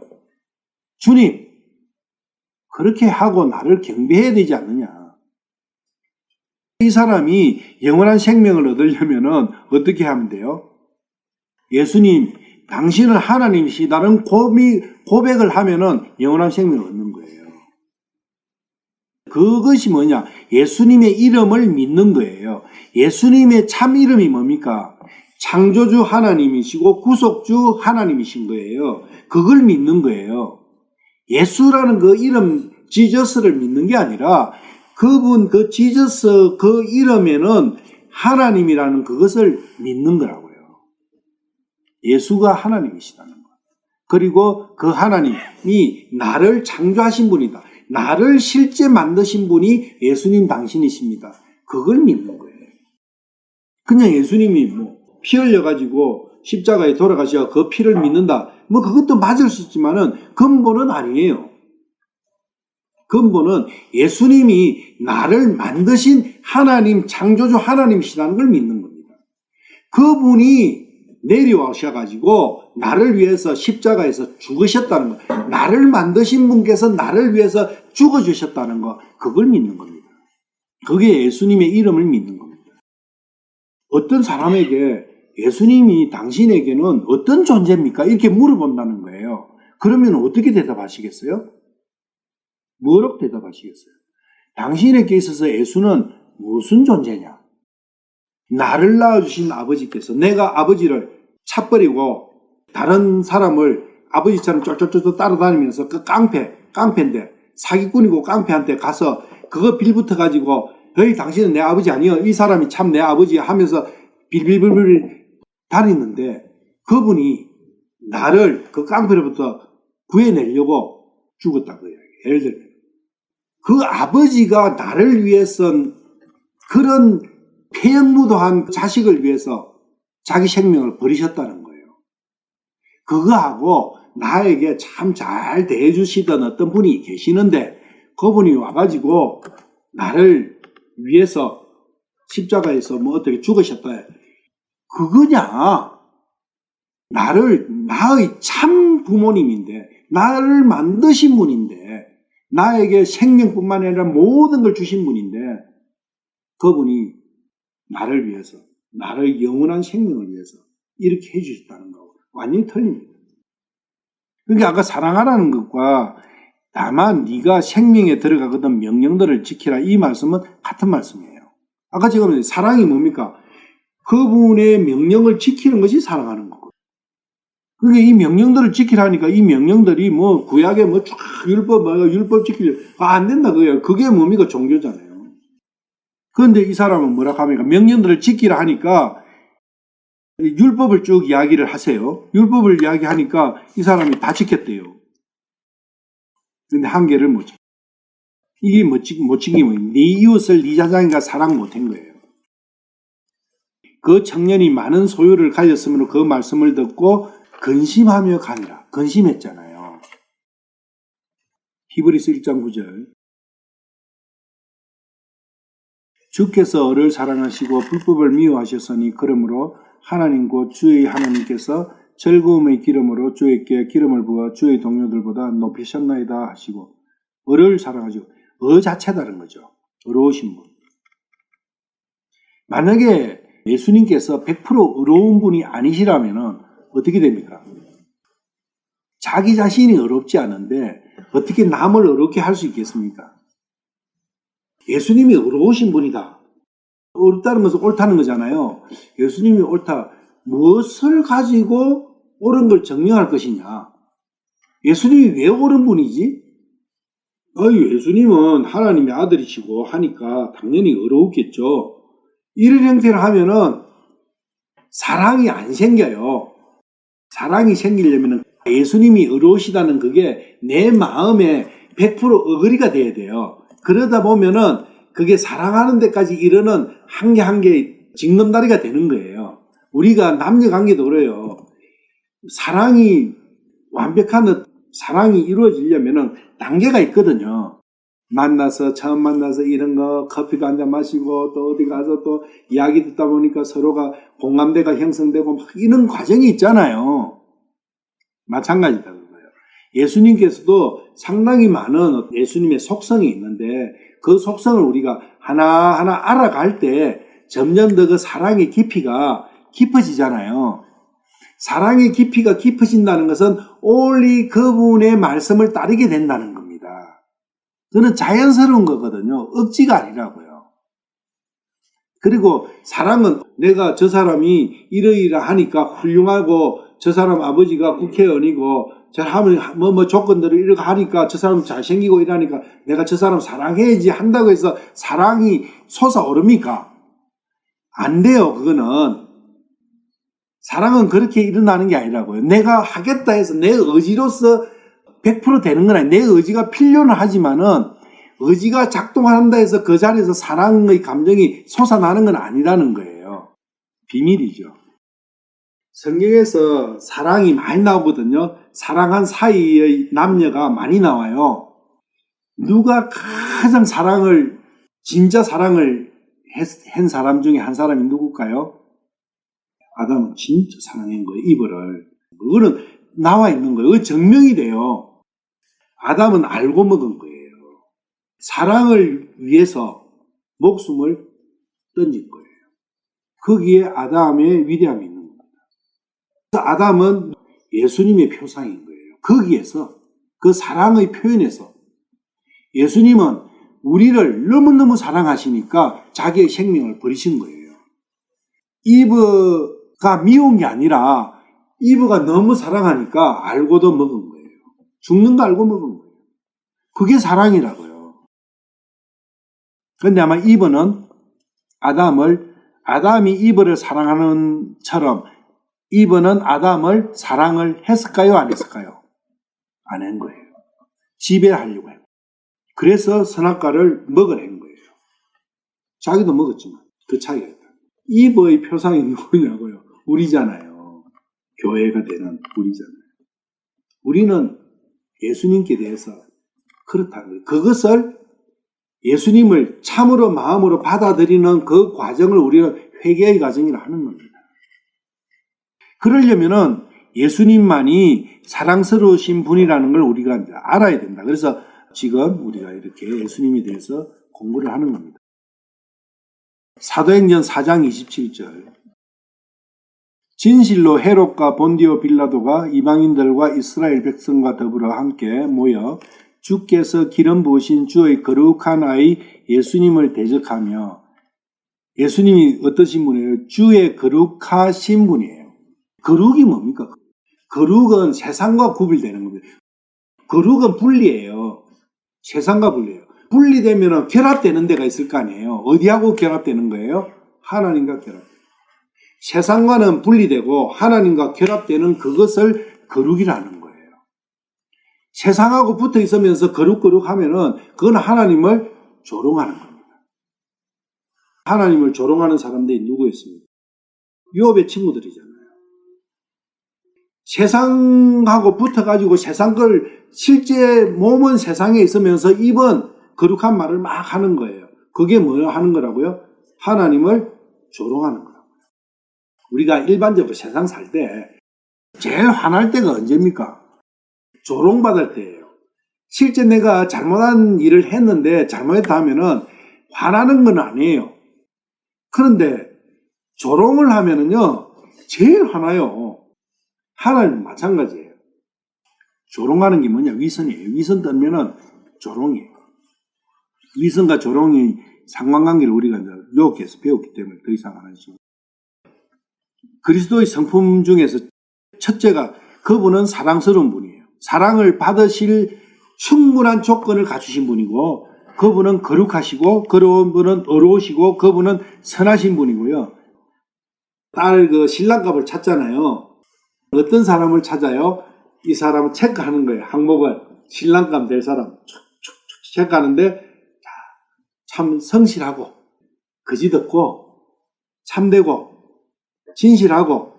주님, 그렇게 하고 나를 경배해야 되지 않느냐. 이 사람이 영원한 생명을 얻으려면 어떻게 하면 돼요? 예수님, 당신은 하나님이시다는 고백을 하면은 영원한 생명을 얻는 거예요. 그것이 뭐냐? 예수님의 이름을 믿는 거예요. 예수님의 참 이름이 뭡니까? 창조주 하나님이시고 구속주 하나님이신 거예요. 그걸 믿는 거예요. 예수라는 그 이름 지저스를 믿는 게 아니라 그분 그 지저스 그 이름에는 하나님이라는 그것을 믿는 거라고요. 예수가 하나님이시다는 거. 그리고 그 하나님이 나를 창조하신 분이다. 나를 실제 만드신 분이 예수님 당신이십니다. 그걸 믿는 거예요. 그냥 예수님이 피 흘려가지고 십자가에 돌아가셔 그 피를 믿는다. 그것도 맞을 수 있지만은 근본은 아니에요. 근본은 예수님이 나를 만드신 하나님, 창조주 하나님이시라는 걸 믿는 겁니다. 그분이 내려오셔가지고 나를 위해서 십자가에서 죽으셨다는 거, 나를 만드신 분께서 나를 위해서 죽어주셨다는 거, 그걸 믿는 겁니다. 그게 예수님의 이름을 믿는 겁니다. 어떤 사람에게 예수님이 당신에게는 어떤 존재입니까? 이렇게 물어본다는 거예요. 그러면 어떻게 대답하시겠어요? 뭐라고 대답하시겠어요? 당신에게 있어서 예수는 무슨 존재냐? 나를 낳아주신 아버지께서 내가 아버지를 차버리고 다른 사람을 아버지처럼 쫄쫄쫄 따라다니면서 그 깡패 깡패인데 사기꾼이고 깡패한테 가서 그거 빌붙어 가지고 너희 당신은 내 아버지 아니여 이 사람이 참 내 아버지야 하면서 빌빌빌빌 다니는데 그분이 나를 그 깡패로부터 구해내려고 죽었다 그 이야기. 예를 들면 그 아버지가 나를 위해서 그런 폐역무도한 자식을 위해서 자기 생명을 버리셨다는 거예요. 그거하고 나에게 참 잘 대해주시던 어떤 분이 계시는데 그분이 와가지고 나를 위해서 십자가에서 뭐 어떻게 죽으셨다. 그거냐? 나의 참 부모님인데 나를 만드신 분인데 나에게 생명뿐만 아니라 모든 걸 주신 분인데 그분이 나를 위해서 나를 영원한 생명을 위해서 이렇게 해주셨다는 거 완전히 틀립니다. 그러니까 아까 사랑하라는 것과 다만 네가 생명에 들어가거든 명령들을 지키라 이 말씀은 같은 말씀이에요. 아까 지금 사랑이 뭡니까? 그분의 명령을 지키는 것이 사랑하는 거고. 그게 이 명령들을 지키라니까 이 명령들이 뭐 구약에 뭐 쫙 율법 지키려 안 된다 그거예요. 그게 뭡니까? 종교잖아요. 그런데 이 사람은 뭐라 합니까? 명령들을 지키라 하니까 율법을 쭉 이야기를 하세요. 율법을 이야기하니까 이 사람이 다 지켰대요. 근데 한 개를 못 지켜. 이게 못 지키면 뭐예요? 네 이웃을 네 자장인가 사랑 못한 거예요. 그 청년이 많은 소유를 가졌으므로 그 말씀을 듣고 근심하며 가니라. 근심했잖아요. 히브리서 1장 9절. 주께서 을을 사랑하시고 불법을 미워하셨으니 그러므로 하나님 곧 주의 하나님께서 즐거움의 기름으로 주에게 기름을 부어 주의 동료들보다 높이셨나이다 하시고 을을 사랑하시고 자체다는 거죠. 의로우신 분. 만약에 예수님께서 100% 의로운 분이 아니시라면 어떻게 됩니까? 자기 자신이 의롭지 않은데 어떻게 남을 의롭게 할 수 있겠습니까? 예수님이 의로우신 분이다. 옳다는 것은 옳다는 거잖아요. 예수님이 옳다. 무엇을 가지고 옳은 걸 증명할 것이냐? 예수님이 왜 옳은 분이지? 예수님은 하나님의 아들이시고 하니까 당연히 의로웠겠죠. 이런 형태로 하면은 사랑이 안 생겨요. 사랑이 생기려면 예수님이 의로우시다는 그게 내 마음에 100% 어그리가 돼야 돼요. 그러다 보면은 그게 사랑하는 데까지 이르는 한 개 한 개 징검다리가 되는 거예요. 우리가 남녀 관계도 그래요. 사랑이 완벽한 사랑이 이루어지려면은 단계가 있거든요. 처음 만나서 이런 거 커피도 한잔 마시고 또 어디 가서 또 이야기 듣다 보니까 서로가 공감대가 형성되고 막 이런 과정이 있잖아요. 마찬가지다 그거예요. 예수님께서도 상당히 많은 예수님의 속성이 있는데 그 속성을 우리가 하나하나 알아갈 때 점점 더 그 사랑의 깊이가 깊어지잖아요. 사랑의 깊이가 깊어진다는 것은 올리 그분의 말씀을 따르게 된다는 겁니다. 그는 자연스러운 거거든요. 억지가 아니라고요. 그리고 사랑은 내가 저 사람이 이러이러하니까 훌륭하고 저 사람 아버지가 국회의원이고 저 사람이 뭐 조건들을 이렇게 하니까 저 사람 잘생기고 이러니까 내가 저 사람 사랑해야지 한다고 해서 사랑이 솟아오릅니까? 안 돼요. 그거는. 사랑은 그렇게 일어나는 게 아니라고요. 내가 하겠다 해서 내 의지로서 100% 되는 건 아니에요. 내 의지가 필요는 하지만은 의지가 작동한다 해서 그 자리에서 사랑의 감정이 솟아나는 건 아니라는 거예요. 비밀이죠. 성경에서 사랑이 많이 나오거든요. 사랑한 사이의 남녀가 많이 나와요. 누가 가장 진짜 사랑을 한 사람 중에 한 사람이 누굴까요? 아담은 진짜 사랑한 거예요. 이브를. 그거는 나와 있는 거예요. 그거 증명이 돼요. 아담은 알고 먹은 거예요. 사랑을 위해서 목숨을 던진 거예요. 거기에 아담의 위대함이 있는 겁니다. 아담은 예수님의 표상인 거예요. 거기에서 그 사랑의 표현에서 예수님은 우리를 너무너무 사랑하시니까 자기의 생명을 버리신 거예요. 이브가 미운 게 아니라 이브가 너무 사랑하니까 알고도 먹은 거예요. 죽는 거 알고 먹은 거예요. 그게 사랑이라고요. 그런데 아마 이브는 아담이 이브를 사랑하는 처럼 이브는 아담을 사랑을 했을까요? 안 했을까요? 안 한 거예요. 지배하려고 해요. 그래서 선악과를 먹어낸 거예요. 자기도 먹었지만 그 차이가 있다. 이브의 표상이 누구냐고요? 우리잖아요. 교회가 되는 우리잖아요. 우리는 예수님께 대해서 그렇다는 거예요. 그것을 예수님을 참으로 마음으로 받아들이는 그 과정을 우리는 회개의 과정이라 하는 겁니다. 그러려면은 예수님만이 사랑스러우신 분이라는 걸 우리가 이제 알아야 된다. 그래서 지금 우리가 이렇게 예수님에 대해서 공부를 하는 겁니다. 사도행전 4장 27절. 진실로 헤롯과 본디오 빌라도가 이방인들과 이스라엘 백성과 더불어 함께 모여 주께서 기름 부으신 주의 거룩한 아이 예수님을 대적하며, 예수님이 어떠신 분이에요? 주의 거룩하신 분이에요. 거룩이 뭡니까? 거룩은 세상과 구별되는 겁니다. 거룩은 분리예요. 세상과 분리예요. 분리되면 결합되는 데가 있을 거 아니에요. 어디하고 결합되는 거예요? 하나님과 결합. 세상과는 분리되고 하나님과 결합되는 그것을 거룩이라는 거예요. 세상하고 붙어 있으면서 거룩 하면은 그건 하나님을 조롱하는 겁니다. 하나님을 조롱하는 사람들이 누구였습니까? 욥의 친구들이잖아요. 세상하고 붙어가지고 세상 걸 실제 몸은 세상에 있으면서 입은 거룩한 말을 막 하는 거예요. 그게 뭐 하는 거라고요? 하나님을 조롱하는 거라고요. 우리가 일반적으로 세상 살 때 제일 화날 때가 언제입니까? 조롱받을 때예요. 실제 내가 잘못한 일을 했는데 잘못했다 하면은 화나는 건 아니에요. 그런데 조롱을 하면은요 제일 화나요. 하나님은 마찬가지예요. 조롱하는 게 뭐냐? 위선이에요. 위선 떨면은 조롱이에요. 위선과 조롱이 상관관계를 우리가 이제 요약해서 배웠기 때문에 더 이상 안 하죠. 그리스도의 성품 중에서 첫째가 그분은 사랑스러운 분이에요. 사랑을 받으실 충분한 조건을 갖추신 분이고, 그분은 거룩하시고, 그분은 어려우시고, 그분은 선하신 분이고요. 딸 그 신랑감을 찾잖아요. 어떤 사람을 찾아요? 이 사람을 체크하는 거예요. 항목을. 신랑감 될 사람 체크하는데 참 성실하고 거짓없고 참되고 진실하고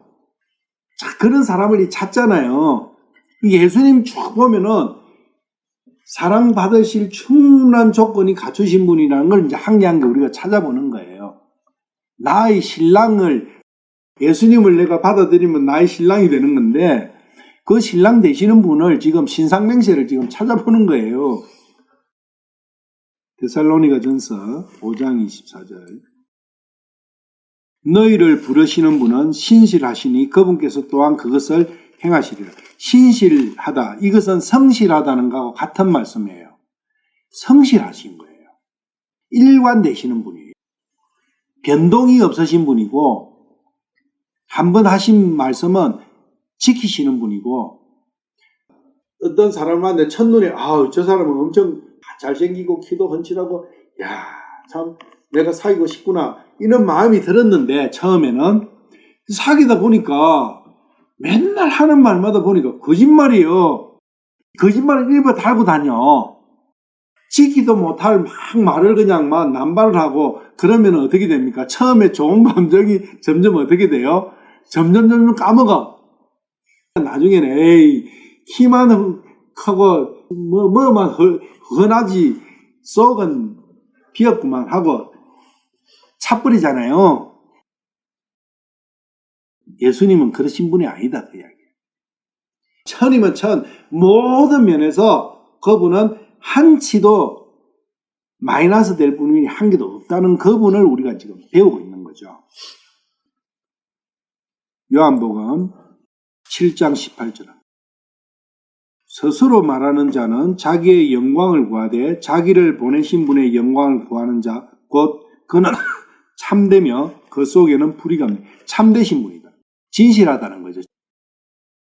그런 사람을 찾잖아요. 예수님 쭉 보면은 사랑받으실 충분한 조건이 갖추신 분이라는 걸 이제 한 개 한 개 우리가 찾아보는 거예요. 나의 신랑을, 예수님을 내가 받아들이면 나의 신랑이 되는 건데 그 신랑 되시는 분을 지금 신상맹세를 지금 찾아보는 거예요. 데살로니가 전서 5장 24절. 너희를 부르시는 분은 신실하시니 그분께서 또한 그것을 행하시리라. 신실하다. 이것은 성실하다는 것과 같은 말씀이에요. 성실하신 거예요. 일관되시는 분이에요. 변동이 없으신 분이고, 한 번 하신 말씀은 지키시는 분이고, 어떤 사람한테 첫눈에 저 사람은 엄청 잘생기고 키도 훤칠하고 참 내가 사귀고 싶구나 이런 마음이 들었는데, 처음에는 사귀다 보니까 맨날 하는 말마다 보니까 거짓말이에요. 거짓말을 일부러 달고 다녀. 지키도 못할 막 말을 그냥 막 남발을 하고 그러면 어떻게 됩니까? 처음에 좋은 감정이 점점 어떻게 돼요? 점점 까먹어. 나중에는 키만 크고 뭐만 흔하지 속은 비었구만 하고 차버리잖아요. 예수님은 그러신 분이 아니다 그 이야기예요. 천이면 천, 모든 면에서 그분은 한치도 마이너스 될 분이 한 개도 없다는 그분을 우리가 지금 배우고 있는 거죠. 요한복음 7장 18절. 스스로 말하는 자는 자기의 영광을 구하되 자기를 보내신 분의 영광을 구하는 자 곧 그는 참되며 그 속에는 불의가 없네. 참되신 분이다. 진실하다는 거죠.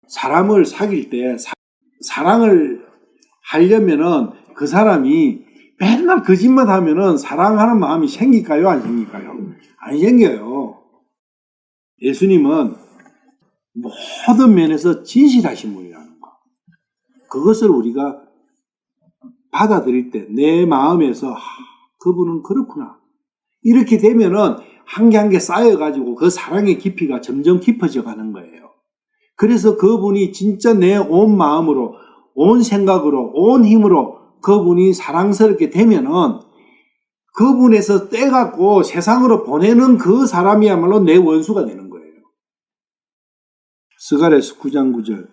사람을 사귈 때 사랑을 하려면은 그 사람이 맨날 거짓말 하면은 사랑하는 마음이 생길까요? 안 생길까요? 안 생겨요. 예수님은 모든 면에서 진실하신 분이라는 거. 그것을 우리가 받아들일 때 내 마음에서 그분은 그렇구나. 이렇게 되면은 한 개 한 개 쌓여가지고 그 사랑의 깊이가 점점 깊어져 가는 거예요. 그래서 그분이 진짜 내 온 마음으로, 온 생각으로, 온 힘으로 그분이 사랑스럽게 되면은 그분에서 떼갖고 세상으로 보내는 그 사람이야말로 내 원수가 되는 거예요. 스가랴서 9장 9절.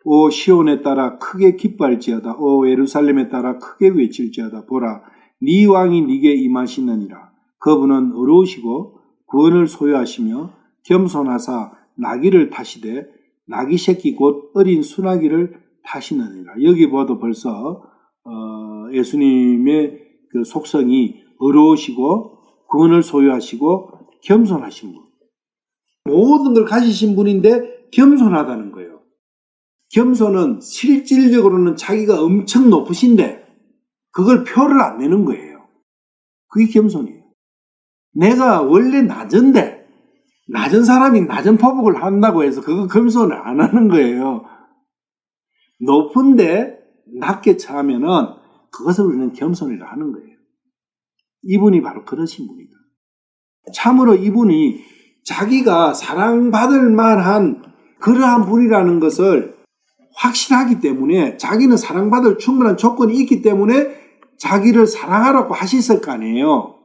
오 시온에 따라 크게 기뻐할지어다. 오 예루살렘에 따라 크게 외칠지어다. 보라, 네 왕이 네게 임하시느니라. 그분은 어려우시고 구원을 소유하시며 겸손하사 나귀를 타시되 나귀 새끼 곧 어린 수나귀를 타시느니라. 여기 봐도 벌써 예수님의 그 속성이 어려우시고 구원을 소유하시고 겸손하신 분. 모든 걸 가지신 분인데 겸손하다는 거예요. 겸손은 실질적으로는 자기가 엄청 높으신데 그걸 표를 안 내는 거예요. 그게 겸손이에요. 내가 원래 낮은데 낮은 사람이 낮은 포복을 한다고 해서 그거 겸손을 안 하는 거예요. 높은데 낮게 처하면은 그것을 우리는 겸손이라 하는 거예요. 이분이 바로 그러신 분이다. 참으로 이분이 자기가 사랑받을 만한 그러한 분이라는 것을 확신하기 때문에 자기는 사랑받을 충분한 조건이 있기 때문에 자기를 사랑하라고 하셨을 거 아니에요.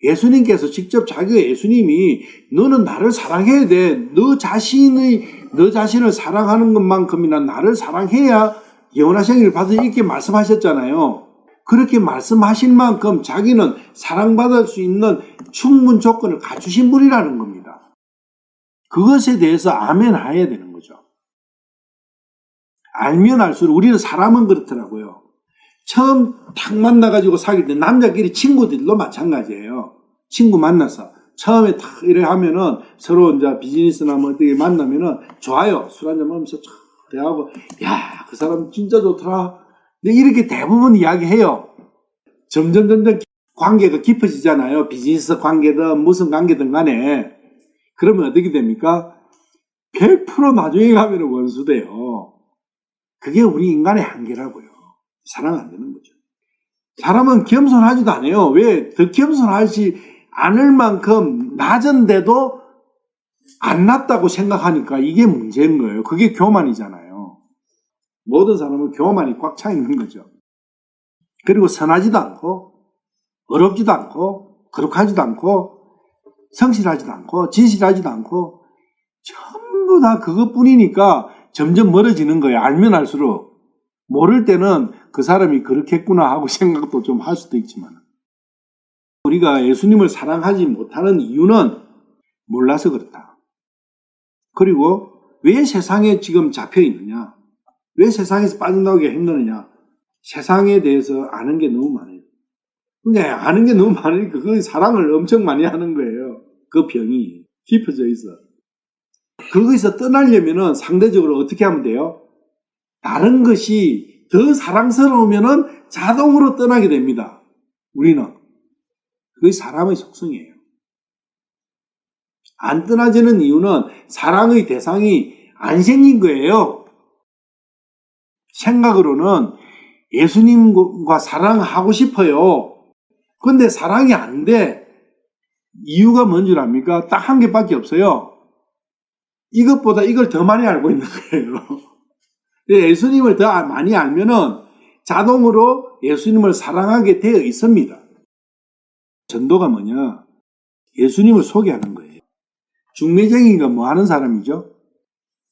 예수님께서 직접 자기가 예수님이 너는 나를 사랑해야 돼. 너 자신을 사랑하는 것만큼이나 나를 사랑해야 영원한 생일을 받을 수 있게 말씀하셨잖아요. 그렇게 말씀하신 만큼 자기는 사랑받을 수 있는 충분 조건을 갖추신 분이라는 겁니다. 그것에 대해서 아멘 해야 되는 거죠. 알면 알수록 우리는 사람은 그렇더라고요. 처음 딱 만나가지고 사귈 때 남자끼리 친구들도 마찬가지예요. 친구 만나서 처음에 딱 이래 하면은 서로 이제 비즈니스나 뭐 어떻게 만나면은 좋아요. 술 한잔 먹으면서 대하고 야, 그 사람 진짜 좋더라. 근데 이렇게 대부분 이야기해요. 점점 관계가 깊어지잖아요. 비즈니스 관계든 무슨 관계든 간에. 그러면 어떻게 됩니까? 100% 나중에 가면 원수돼요. 그게 우리 인간의 한계라고요. 사랑 안 되는 거죠. 사람은 겸손하지도 않아요. 왜? 더 겸손하지 않을 만큼 낮은데도 안 낮다고 생각하니까 이게 문제인 거예요. 그게 교만이잖아요. 모든 사람은 교만이 꽉 차 있는 거죠. 그리고 선하지도 않고 어렵지도 않고 거룩하지도 않고 성실하지도 않고 진실하지도 않고 전부 다 그것뿐이니까 점점 멀어지는 거예요. 알면 알수록. 모를 때는 그 사람이 그렇겠구나 하고 생각도 좀 할 수도 있지만 우리가 예수님을 사랑하지 못하는 이유는 몰라서 그렇다. 그리고 왜 세상에 지금 잡혀 있느냐? 왜 세상에서 빠져나오게 했느냐? 세상에 대해서 아는 게 너무 많아요. 그냥 아는 게 너무 많으니까 그 사랑을 엄청 많이 하는 거예요. 그 병이 깊어져 있어. 거기서 떠나려면은 상대적으로 어떻게 하면 돼요? 다른 것이 더 사랑스러우면은 자동으로 떠나게 됩니다. 우리는. 그게 사람의 속성이에요. 안 떠나지는 이유는 사랑의 대상이 안 생긴 거예요. 생각으로는 예수님과 사랑하고 싶어요. 근데 사랑이 안 돼. 이유가 뭔 줄 압니까? 딱 한 개밖에 없어요. 이것보다 이걸 더 많이 알고 있는 거예요. 예수님을 더 많이 알면은 자동으로 예수님을 사랑하게 되어 있습니다. 전도가 뭐냐? 예수님을 소개하는 거예요. 중매쟁이가 뭐 하는 사람이죠?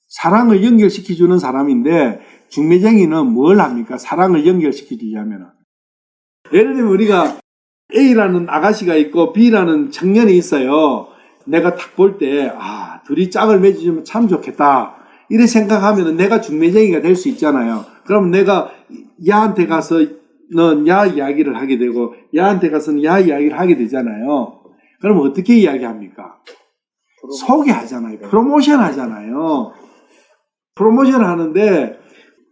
사랑을 연결시켜주는 사람인데 중매쟁이는 뭘 합니까? 사랑을 연결시켜주려면. 예를 들면 우리가 A라는 아가씨가 있고 B라는 청년이 있어요. 내가 딱 볼 때 둘이 짝을 맺어주면 참 좋겠다. 이래 생각하면 내가 중매쟁이가 될 수 있잖아요. 그럼 내가 야한테 가서는 야 이야기를 하게 되고 야한테 가서는 야 이야기를 하게 되잖아요. 그럼 어떻게 이야기합니까? 소개하잖아요. 프로모션 하잖아요. 프로모션 하는데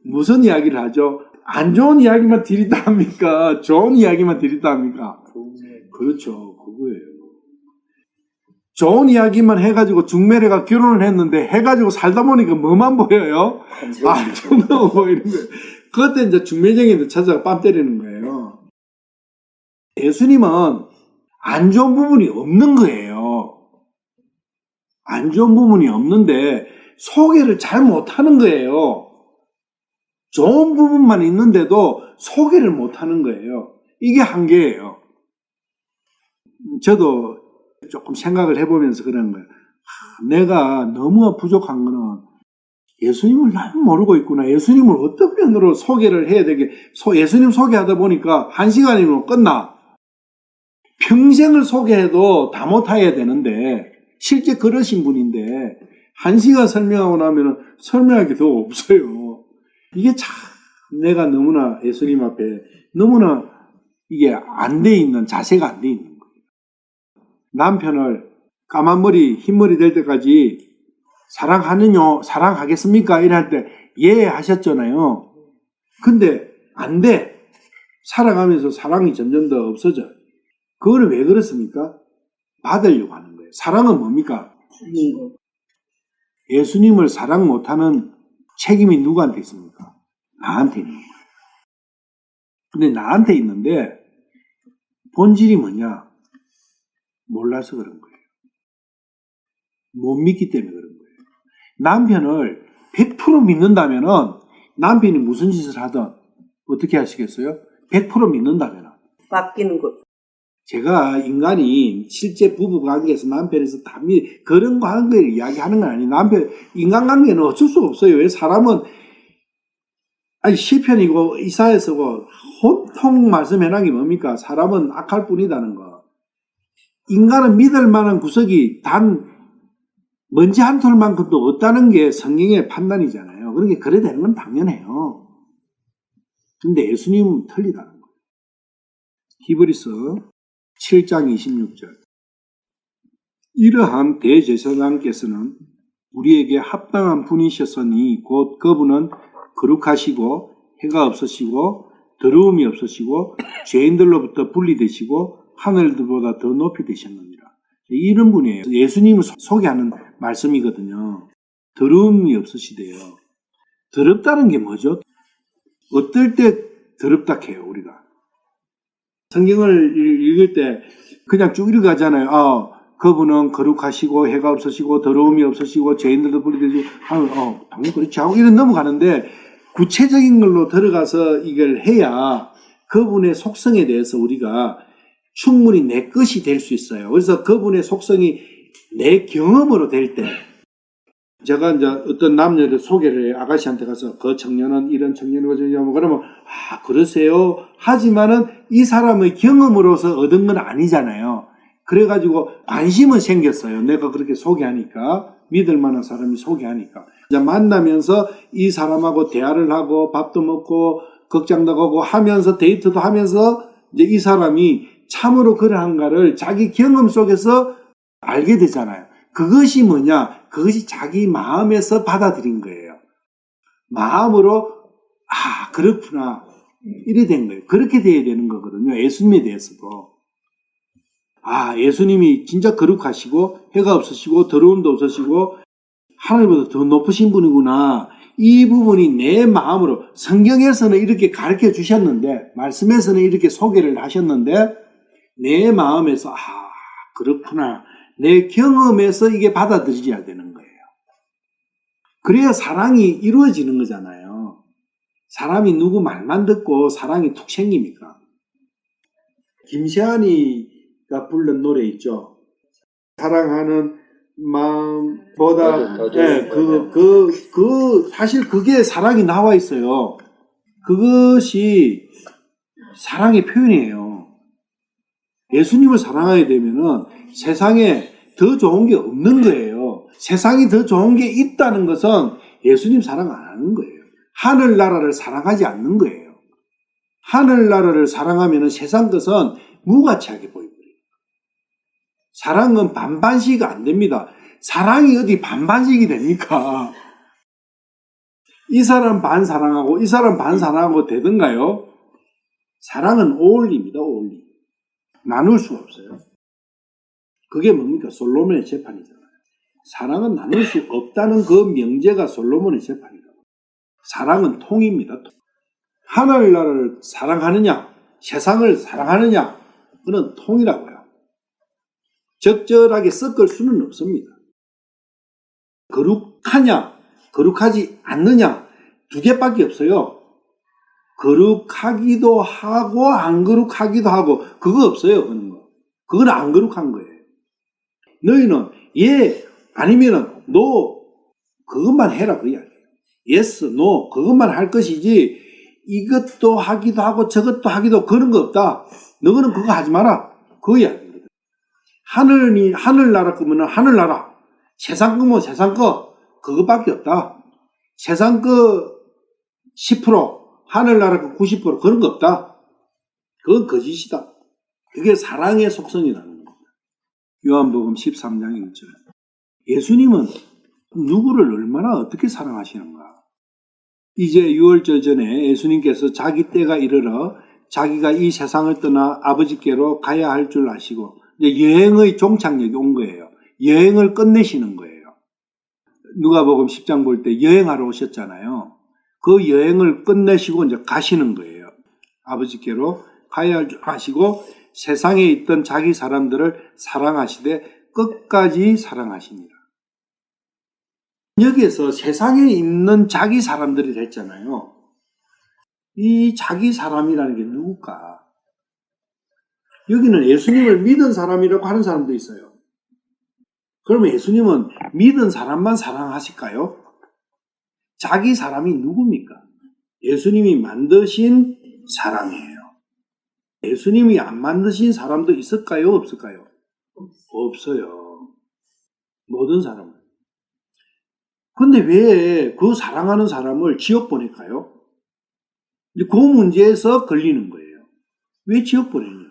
무슨 이야기를 하죠? 안 좋은 이야기만 드린다 합니까? 좋은 이야기만 드린다 합니까? 그렇죠. 그거예요. 좋은 이야기만 해가지고 중매래가 결혼을 했는데 해가지고 살다 보니까 뭐만 보여요? 안 좋은 거 보이는 거예요. 그때 이제 중매쟁이들 찾아가 뺨 때리는 거예요. 예수님은 안 좋은 부분이 없는 거예요. 안 좋은 부분이 없는데 소개를 잘 못하는 거예요. 좋은 부분만 있는데도 소개를 못하는 거예요. 이게 한계예요. 저도 조금 생각을 해보면서 그런 거예요. 내가 너무 부족한 거는 예수님을 너무 모르고 있구나. 예수님을 어떤 면으로 소개를 해야 되게. 예수님 소개하다 보니까 1시간이면 끝나. 평생을 소개해도 다 못해야 되는데 실제 그러신 분인데 1시간 설명하고 나면 설명할 게 더 없어요. 이게 참 내가 너무나 예수님 앞에 너무나 이게 안 돼 있는, 자세가 안 돼 있는 거예요. 남편을 까만 머리, 흰 머리 될 때까지 사랑하느냐, 사랑하겠습니까? 이럴 때 예 하셨잖아요. 근데 안 돼. 살아가면서 사랑이 점점 더 없어져. 그거는 왜 그렇습니까? 받으려고 하는 거예요. 사랑은 뭡니까? 예수님을 사랑 못하는 책임이 누구한테 있습니까? 나한테 있는 거예요. 근데 나한테 있는데 본질이 뭐냐? 몰라서 그런 거예요. 못 믿기 때문에 그런 거예요. 남편을 100% 믿는다면은 남편이 무슨 짓을 하든 어떻게 하시겠어요? 100% 믿는다면은 바뀌는 거. 제가 인간이 실제 부부 관계에서 남편에서 다 그런 관계를 이야기하는 건 아니에요. 인간관계는 어쩔 수가 없어요. 왜 사람은 아니 시편이고 이사야서고 온통 말씀해놓은 게 뭡니까? 사람은 악할 뿐이다는 거. 인간은 믿을 만한 구석이 단 먼지 한 톨만큼도 없다는 게 성경의 판단이잖아요. 그러니까 그래 되는 건 당연해요. 근데 예수님은 틀리다는 거예요. 히브리서 7장 26절. 이러한 대제사장께서는 우리에게 합당한 분이셨으니 곧 그분은 거룩하시고 해가 없으시고 더러움이 없으시고 죄인들로부터 분리되시고 하늘들보다 더 높이 되셨느니라. 이런 분이에요. 예수님을 소개하는 말씀이거든요. 더러움이 없으시대요. 더럽다는 게 뭐죠? 어떨 때 더럽다 해요, 우리가. 성경을 읽을 때 그냥 쭉 읽어가잖아요. 그분은 거룩하시고 해가 없으시고 더러움이 없으시고 죄인들도 분리되시고 당연히 그렇지 하고 이런 넘어가는데 구체적인 걸로 들어가서 이걸 해야 그분의 속성에 대해서 우리가 충분히 내 것이 될 수 있어요. 그래서 그분의 속성이 내 경험으로 될 때 제가 이제 어떤 남녀를 소개를 해요. 아가씨한테 가서 그 청년은 이런 청년이고 그러면 그러세요. 하지만은 이 사람의 경험으로서 얻은 건 아니잖아요. 그래가지고 관심은 생겼어요. 내가 그렇게 소개하니까 믿을 만한 사람이 소개하니까 이제 만나면서 이 사람하고 대화를 하고 밥도 먹고 극장도 가고 하면서 데이트도 하면서 이제 이 사람이 참으로 그러한가를 자기 경험 속에서 알게 되잖아요. 그것이 뭐냐? 그것이 자기 마음에서 받아들인 거예요. 마음으로 그렇구나 이래 된 거예요. 그렇게 돼야 되는 거거든요. 예수님에 대해서도 예수님이 진짜 거룩하시고 해가 없으시고 더러움도 없으시고 하늘보다 더 높으신 분이구나. 이 부분이 내 마음으로 성경에서는 이렇게 가르쳐 주셨는데 말씀에서는 이렇게 소개를 하셨는데 내 마음에서 그렇구나. 내 경험에서 이게 받아들여야 되는 거예요. 그래야 사랑이 이루어지는 거잖아요. 사람이 누구 말만 듣고 사랑이 툭 생깁니까? 김세환이가 부른 노래 있죠. 사랑하는 마음보다 사실 그게 사랑이 나와 있어요. 그것이 사랑의 표현이에요. 예수님을 사랑하게 되면은 세상에 더 좋은 게 없는 거예요. 세상이 더 좋은 게 있다는 것은 예수님 사랑 안 하는 거예요. 하늘나라를 사랑하지 않는 거예요. 하늘나라를 사랑하면은 세상 것은 무가치하게 보입니다. 사랑은 반반씩 안 됩니다. 사랑이 어디 반반씩이 됩니까? 이 사람 반 사랑하고 이 사람 반 사랑하고 되던가요? 사랑은 오올리입니다. 오올리. 나눌 수가 없어요. 그게 뭡니까? 솔로몬의 재판이잖아요. 사랑은 나눌 수 없다는 그 명제가 솔로몬의 재판이라고. 사랑은 통입니다. 하늘나라를 사랑하느냐, 세상을 사랑하느냐, 그는 통이라고요. 적절하게 섞을 수는 없습니다. 거룩하냐, 거룩하지 않느냐, 두 개밖에 없어요. 거룩하기도 하고 안 거룩하기도 하고 그거 없어요. 그건 안 거룩한 거예요. 너희는 예 아니면은 no 그것만 해라 그 이야기예요. yes, no 그것만 할 것이지 이것도 하기도 하고 저것도 하기도 하고 그런 거 없다. 너희는 그거 하지 마라. 그 이야기거든. 하늘나라 거면 하늘나라, 세상 거면 세상 거 그것밖에 없다. 세상 거 10%, 하늘나라 거 90% 그런 거 없다. 그건 거짓이다. 그게 사랑의 속성이라는 겁니다. 요한복음 13장 1절. 예수님은 누구를 얼마나 어떻게 사랑하시는가? 이제 6월절 전에 예수님께서 자기 때가 이르러 자기가 이 세상을 떠나 아버지께로 가야 할 줄 아시고 이제 여행의 종착역이 온 거예요. 여행을 끝내시는 거예요. 누가복음 10장 볼 때 여행하러 오셨잖아요. 그 여행을 끝내시고 이제 가시는 거예요. 아버지께로 가야 할 줄 아시고 세상에 있던 자기 사람들을 사랑하시되 끝까지 사랑하시니라. 여기에서 세상에 있는 자기 사람들이 됐잖아요. 이 자기 사람이라는 게 누굴까? 여기는 예수님을 믿은 사람이라고 하는 사람도 있어요. 그러면 예수님은 믿은 사람만 사랑하실까요? 자기 사람이 누굽니까? 예수님이 만드신 사람이에요. 예수님이 안 만드신 사람도 있을까요? 없을까요? 없어요. 모든 사람은. 근데 왜 그 사랑하는 사람을 지옥 보낼까요? 그 문제에서 걸리는 거예요. 왜 지옥 보내냐?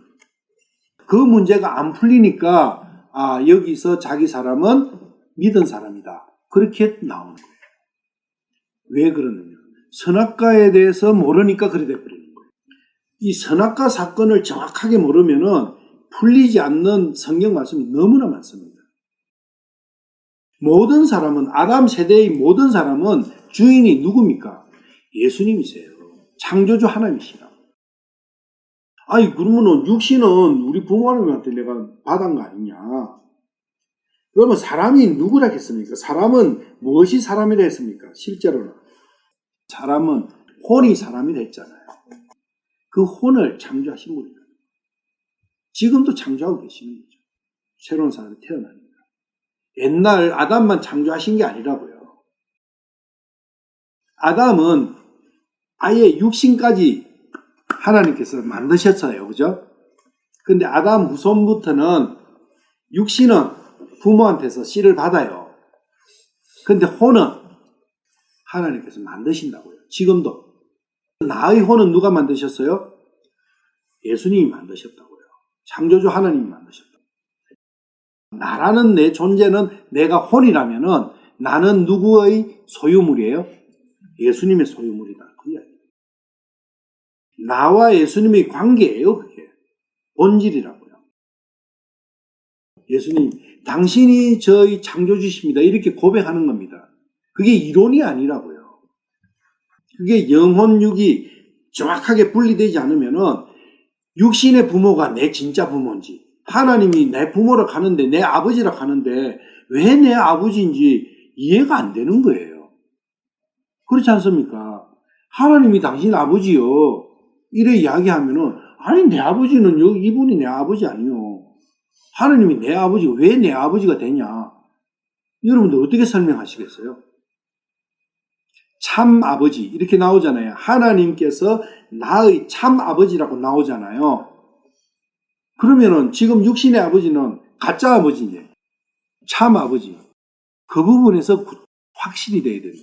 그 문제가 안 풀리니까 여기서 자기 사람은 믿은 사람이다. 그렇게 나오는 거예요. 왜 그러느냐? 선악과에 대해서 모르니까 그래 돼버리는 거예요. 이 선악과 사건을 정확하게 모르면은 풀리지 않는 성경 말씀이 너무나 많습니다. 모든 사람은, 아담 세대의 모든 사람은 주인이 누굽니까? 예수님이세요. 창조주 하나님이시라. 아니, 그러면은 육신은 우리 부모님한테 내가 받은 거 아니냐? 그러면 사람이 누구라 했습니까? 사람은 무엇이 사람이라 했습니까? 실제로는. 사람은 혼이 사람이라 했잖아요. 그 혼을 창조하신 분이다. 지금도 창조하고 계시는 거죠. 새로운 사람이 태어납니다. 옛날 아담만 창조하신 게 아니라고요. 아담은 아예 육신까지 하나님께서 만드셨어요. 그죠? 근데 아담 후손부터는 육신은 부모한테서 씨를 받아요. 근데 혼은 하나님께서 만드신다고요. 지금도. 나의 혼은 누가 만드셨어요? 예수님이 만드셨다고요. 창조주 하나님이 만드셨다고요. 나라는 내 존재는 내가 혼이라면은 나는 누구의 소유물이에요? 예수님의 소유물이다. 그 이야기. 나와 예수님의 관계예요. 그게. 본질이라고요. 예수님, 당신이 저희 창조주십니다. 이렇게 고백하는 겁니다. 그게 이론이 아니라고요. 그게 영혼, 육이 정확하게 분리되지 않으면은 육신의 부모가 내 진짜 부모인지, 하나님이 내 부모라 하는데, 내 아버지라 하는데 왜 내 아버지인지 이해가 안 되는 거예요. 그렇지 않습니까? 하나님이 당신 아버지요. 이래 이야기하면은, 아니, 내 아버지는 이분이 내 아버지 아니요. 하나님이 내 아버지, 왜 내 아버지가 되냐? 여러분들 어떻게 설명하시겠어요? 참 아버지, 이렇게 나오잖아요. 하나님께서 나의 참 아버지라고 나오잖아요. 그러면은 지금 육신의 아버지는 가짜 아버지냐? 참 아버지. 그 부분에서 확실히 돼야 된다.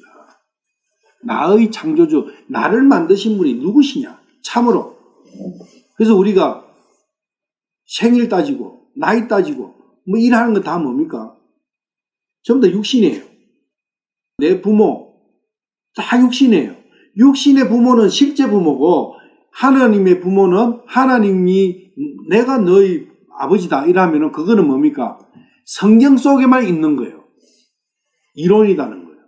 나의 창조주, 나를 만드신 분이 누구시냐? 참으로. 그래서 우리가 생일 따지고, 나이 따지고, 뭐 일하는 건 다 뭡니까? 전부 다 육신이에요. 내 부모, 다 육신이에요. 육신의 부모는 실제 부모고 하나님의 부모는 하나님이 내가 너희 아버지다 이러면은 그거는 뭡니까? 성경 속에만 있는 거예요. 이론이라는 거예요.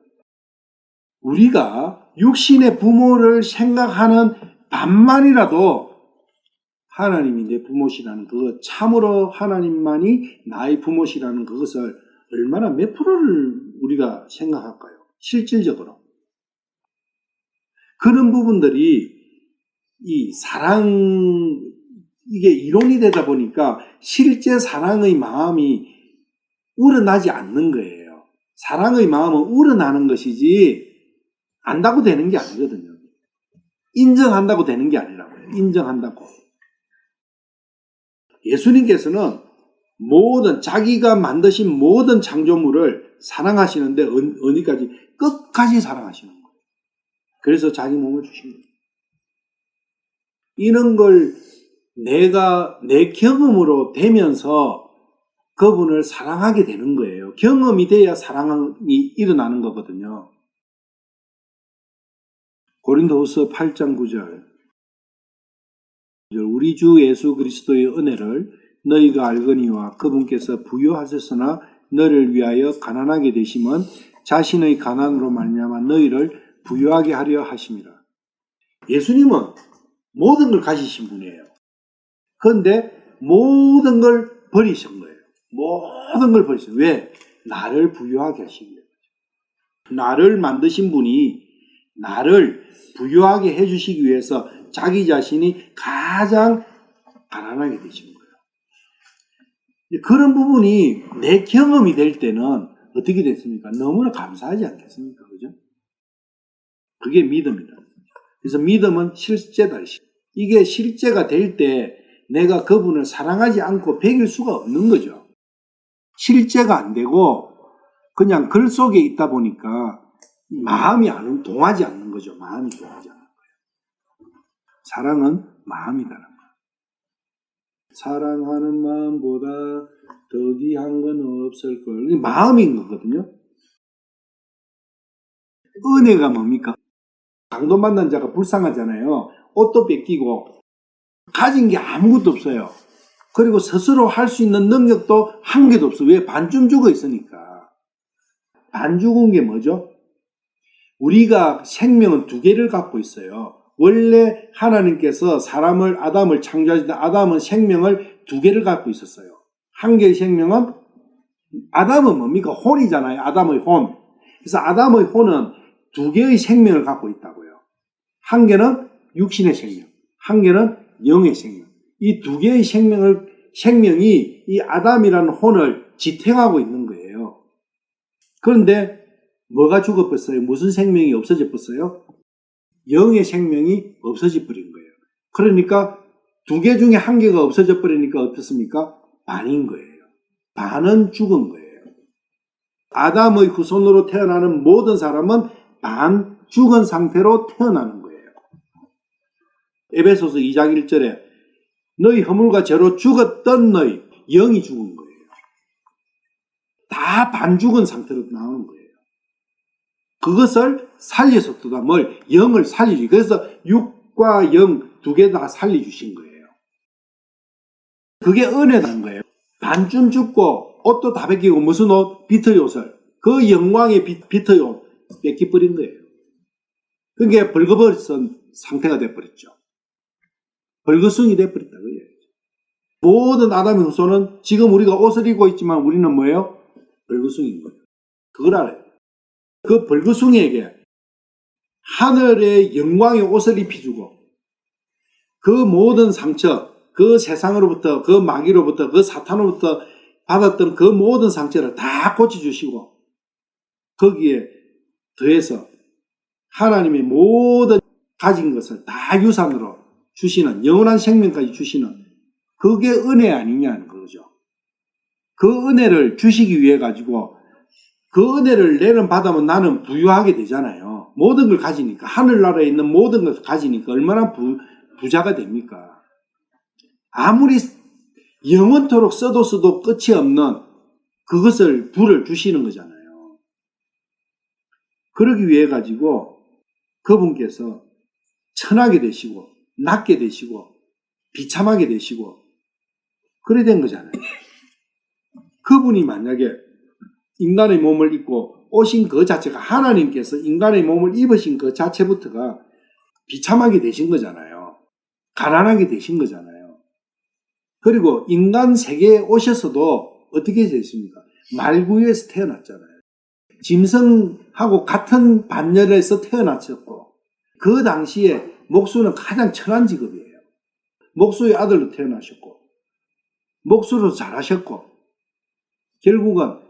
우리가 육신의 부모를 생각하는 반만이라도 하나님이 내 부모시라는 그것, 참으로 하나님만이 나의 부모시라는 그것을 얼마나 몇 프로를 우리가 생각할까요? 실질적으로. 그런 부분들이 이 사랑, 이게 이론이 되다 보니까 실제 사랑의 마음이 우러나지 않는 거예요. 사랑의 마음은 우러나는 것이지 안다고 되는 게 아니거든요. 인정한다고 되는 게 아니라고요. 인정한다고. 예수님께서는 모든 자기가 만드신 모든 창조물을 사랑하시는데 어디까지? 끝까지 사랑하시는 거예요. 그래서 자기 몸을 주신 거예요. 이런 걸 내가 내 경험으로 되면서 그분을 사랑하게 되는 거예요. 경험이 돼야 사랑이 일어나는 거거든요. 고린도후서 8장 9절. 우리 주 예수 그리스도의 은혜를 너희가 알거니와 그분께서 부유하셨으나 너를 위하여 가난하게 되심은 자신의 가난으로 말미암아 너희를 부유하게 하려 하심이라. 예수님은 모든 걸 가지신 분이에요. 그런데 모든 걸 버리신 거예요. 모든 걸 버리신 거예요. 왜? 나를 부유하게 하신 거예요. 나를 만드신 분이 나를 부유하게 해주시기 위해서 자기 자신이 가장 가난하게 되신 거예요. 그런 부분이 내 경험이 될 때는 어떻게 됐습니까? 너무나 감사하지 않겠습니까? 그죠? 그게 믿음이다. 그래서 믿음은 실제다. 이게 실제가 될 때 내가 그분을 사랑하지 않고 배길 수가 없는 거죠. 실제가 안 되고 그냥 글 속에 있다 보니까 마음이 동하지 않는 거죠. 마음이 동하지 않는 거예요. 사랑은 마음이다는 거예요. 사랑하는 마음보다 더 귀한 건 없을걸. 이게 마음인 거거든요. 은혜가 뭡니까? 강도 만난 자가 불쌍하잖아요. 옷도 뺏기고 가진 게 아무것도 없어요. 그리고 스스로 할 수 있는 능력도 한 개도 없어. 왜? 반쯤 죽어 있으니까. 반 죽은 게 뭐죠? 우리가 생명은 두 개를 갖고 있어요. 원래 하나님께서 아담을 창조하실 때 아담은 생명을 두 개를 갖고 있었어요. 한 개의 생명은 아담은 뭡니까? 혼이잖아요. 아담의 혼. 그래서 아담의 혼은 두 개의 생명을 갖고 있다고요. 한 개는 육신의 생명, 한 개는 영의 생명. 이 두 개의 생명이 이 아담이라는 혼을 지탱하고 있는 거예요. 그런데 뭐가 죽어버렸어요? 무슨 생명이 없어져 버렸어요? 영의 생명이 없어져 버린 거예요. 그러니까 두 개 중에 한 개가 없어져 버리니까 어떻습니까? 반인 거예요. 반은 죽은 거예요. 아담의 후손으로 태어나는 모든 사람은 반 죽은 상태로 태어나는 거예요. 에베소서 2장 1절에 너희 허물과 죄로 죽었던 너희 영이 죽은 거예요. 다 반 죽은 상태로 나오는 거예요. 그것을 살려서 또다 뭘 영을 살리지. 그래서 육과 영 두 개 다 살려주신 거예요. 그게 은혜라는 거예요. 반쯤 죽고 옷도 다 뺏기고 무슨 옷? 비터의 옷을 그 영광의 비터의 옷 뺏기버린 거예요. 그게 벌거벗은 상태가 돼버렸죠. 벌거숭이 돼버렸다 그예요. 모든 아담의 후손은 지금 우리가 옷을 입고 있지만 우리는 뭐예요? 벌거숭이인 거예요. 그걸 알아요. 그 벌거숭이에게 하늘의 영광의 옷을 입혀주고 그 모든 상처, 그 세상으로부터, 그 마귀로부터, 그 사탄으로부터 받았던 그 모든 상처를 다 고쳐주시고 거기에 더해서 하나님의 모든 가진 것을 다 유산으로 주시는 영원한 생명까지 주시는 그게 은혜 아니냐는 거죠. 그 은혜를 주시기 위해 가지고 그 은혜를 내는 받으면 나는 부유하게 되잖아요. 모든 걸 가지니까 하늘나라에 있는 모든 것을 가지니까 얼마나 부자가 됩니까? 아무리 영원토록 써도 끝이 없는 그것을 부를 주시는 거잖아요. 그러기 위해 가지고 그분께서 천하게 되시고 낮게 되시고 비참하게 되시고 그래 된 거잖아요. 그분이 만약에 인간의 몸을 입고 오신 그 자체가 하나님께서 인간의 몸을 입으신 그 자체부터가 비참하게 되신 거잖아요. 가난하게 되신 거잖아요. 그리고 인간 세계에 오셔서도 어떻게 되십니까? 말구유에서 태어났잖아요. 짐승하고 같은 반열에서 태어났었고 그 당시에 목수는 가장 천한 직업이에요. 목수의 아들로 태어나셨고 목수로 자라셨고 결국은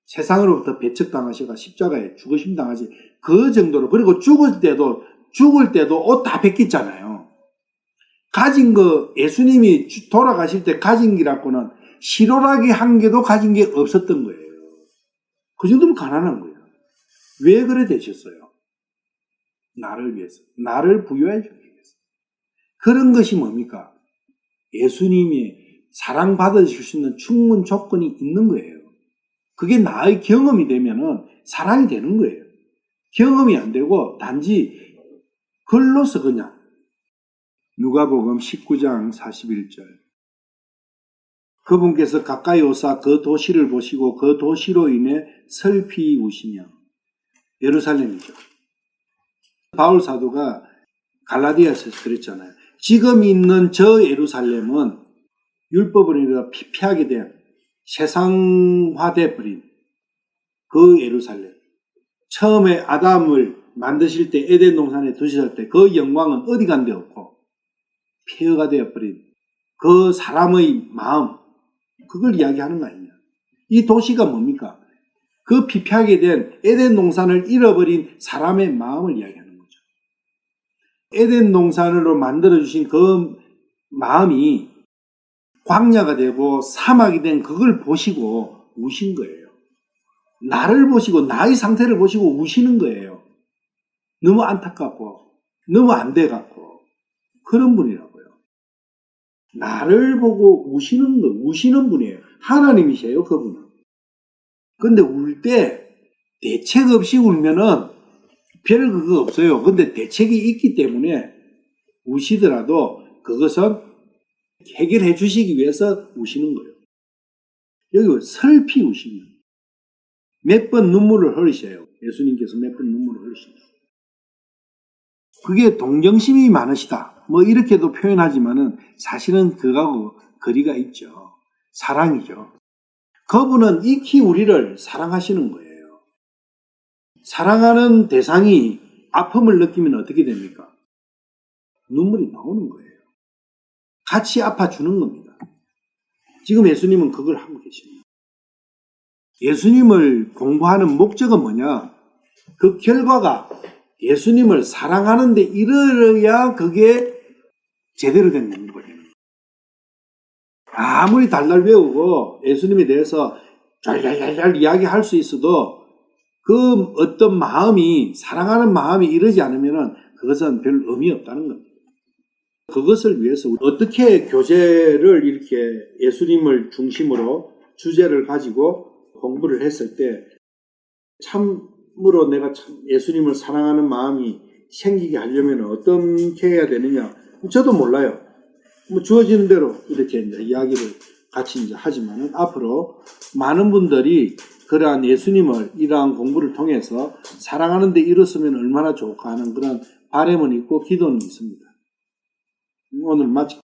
세상으로부터 배척당하셔가 십자가에 죽으심 당하지 그 정도로. 그리고 죽을 때도 옷 다 벗겼잖아요. 가진 거 예수님이 돌아가실 때 가진 기라고는 시로라기 한 개도 가진 게 없었던 거예요. 그 정도면 가난한 거예요. 왜 그래 되셨어요? 나를 위해서. 나를 부여해 주기 위해서. 그런 것이 뭡니까? 예수님이 사랑받으실 수 있는 충분 조건이 있는 거예요. 그게 나의 경험이 되면은 사랑이 되는 거예요. 경험이 안 되고 단지 글로서 그냥. 누가복음 19장 41절. 그분께서 가까이 오사 그 도시를 보시고 그 도시로 인해 슬피 우시며. 예루살렘이죠. 바울 사도가 갈라디아서에서 그랬잖아요. 지금 있는 저 예루살렘은 율법을 인해서 피폐하게 된 세상화돼 버린 그 예루살렘. 처음에 아담을 만드실 때 에덴 동산에 두셨을 때 그 영광은 어디 간 데 없고 폐허가 되어버린 그 사람의 마음, 그걸 이야기하는 거 아니냐. 이 도시가 뭡니까? 그 피폐하게 된 에덴 동산을 잃어버린 사람의 마음을 이야기하는 거죠. 에덴 동산으로 만들어주신 그 마음이 광야가 되고 사막이 된 그걸 보시고 우신 거예요. 나를 보시고 나의 상태를 보시고 우시는 거예요. 너무 안타깝고 너무 안 돼갖고 그런 분이라고요. 나를 보고 우시는 분이에요. 하나님이세요, 그분은. 근데 울 때 대책 없이 울면은 별 그거 없어요. 근데 대책이 있기 때문에 우시더라도 그것은 해결해 주시기 위해서 우시는 거예요. 여기 슬피 우시면 몇 번 눈물을 흘리셔요. 예수님께서 몇 번 눈물을 흘리셔요. 그게 동정심이 많으시다. 뭐 이렇게도 표현하지만은 사실은 그거하고 거리가 있죠. 사랑이죠. 그분은 익히 우리를 사랑하시는 거예요. 사랑하는 대상이 아픔을 느끼면 어떻게 됩니까? 눈물이 나오는 거예요. 같이 아파주는 겁니다. 지금 예수님은 그걸 하고 계십니다. 예수님을 공부하는 목적은 뭐냐? 그 결과가 예수님을 사랑하는 데 이르러야 그게 제대로 된 공부가 되는 거예요. 아무리 달달 외우고 예수님에 대해서 잘 이야기할 수 있어도 그 어떤 마음이, 사랑하는 마음이 이르지 않으면 그것은 별 의미 없다는 겁니다. 그것을 위해서 어떻게 교재를 이렇게 예수님을 중심으로 주제를 가지고 공부를 했을 때 참으로 내가 참 예수님을 사랑하는 마음이 생기게 하려면 어떻게 해야 되느냐? 저도 몰라요. 뭐 주어지는 대로 이렇게 이제 이야기를 같이 이제 하지만은 앞으로 많은 분들이 그러한 예수님을 이러한 공부를 통해서 사랑하는 데 이뤘으면 얼마나 좋을까 하는 그런 바람은 있고 기도는 있습니다. 오늘 마치겠습니다.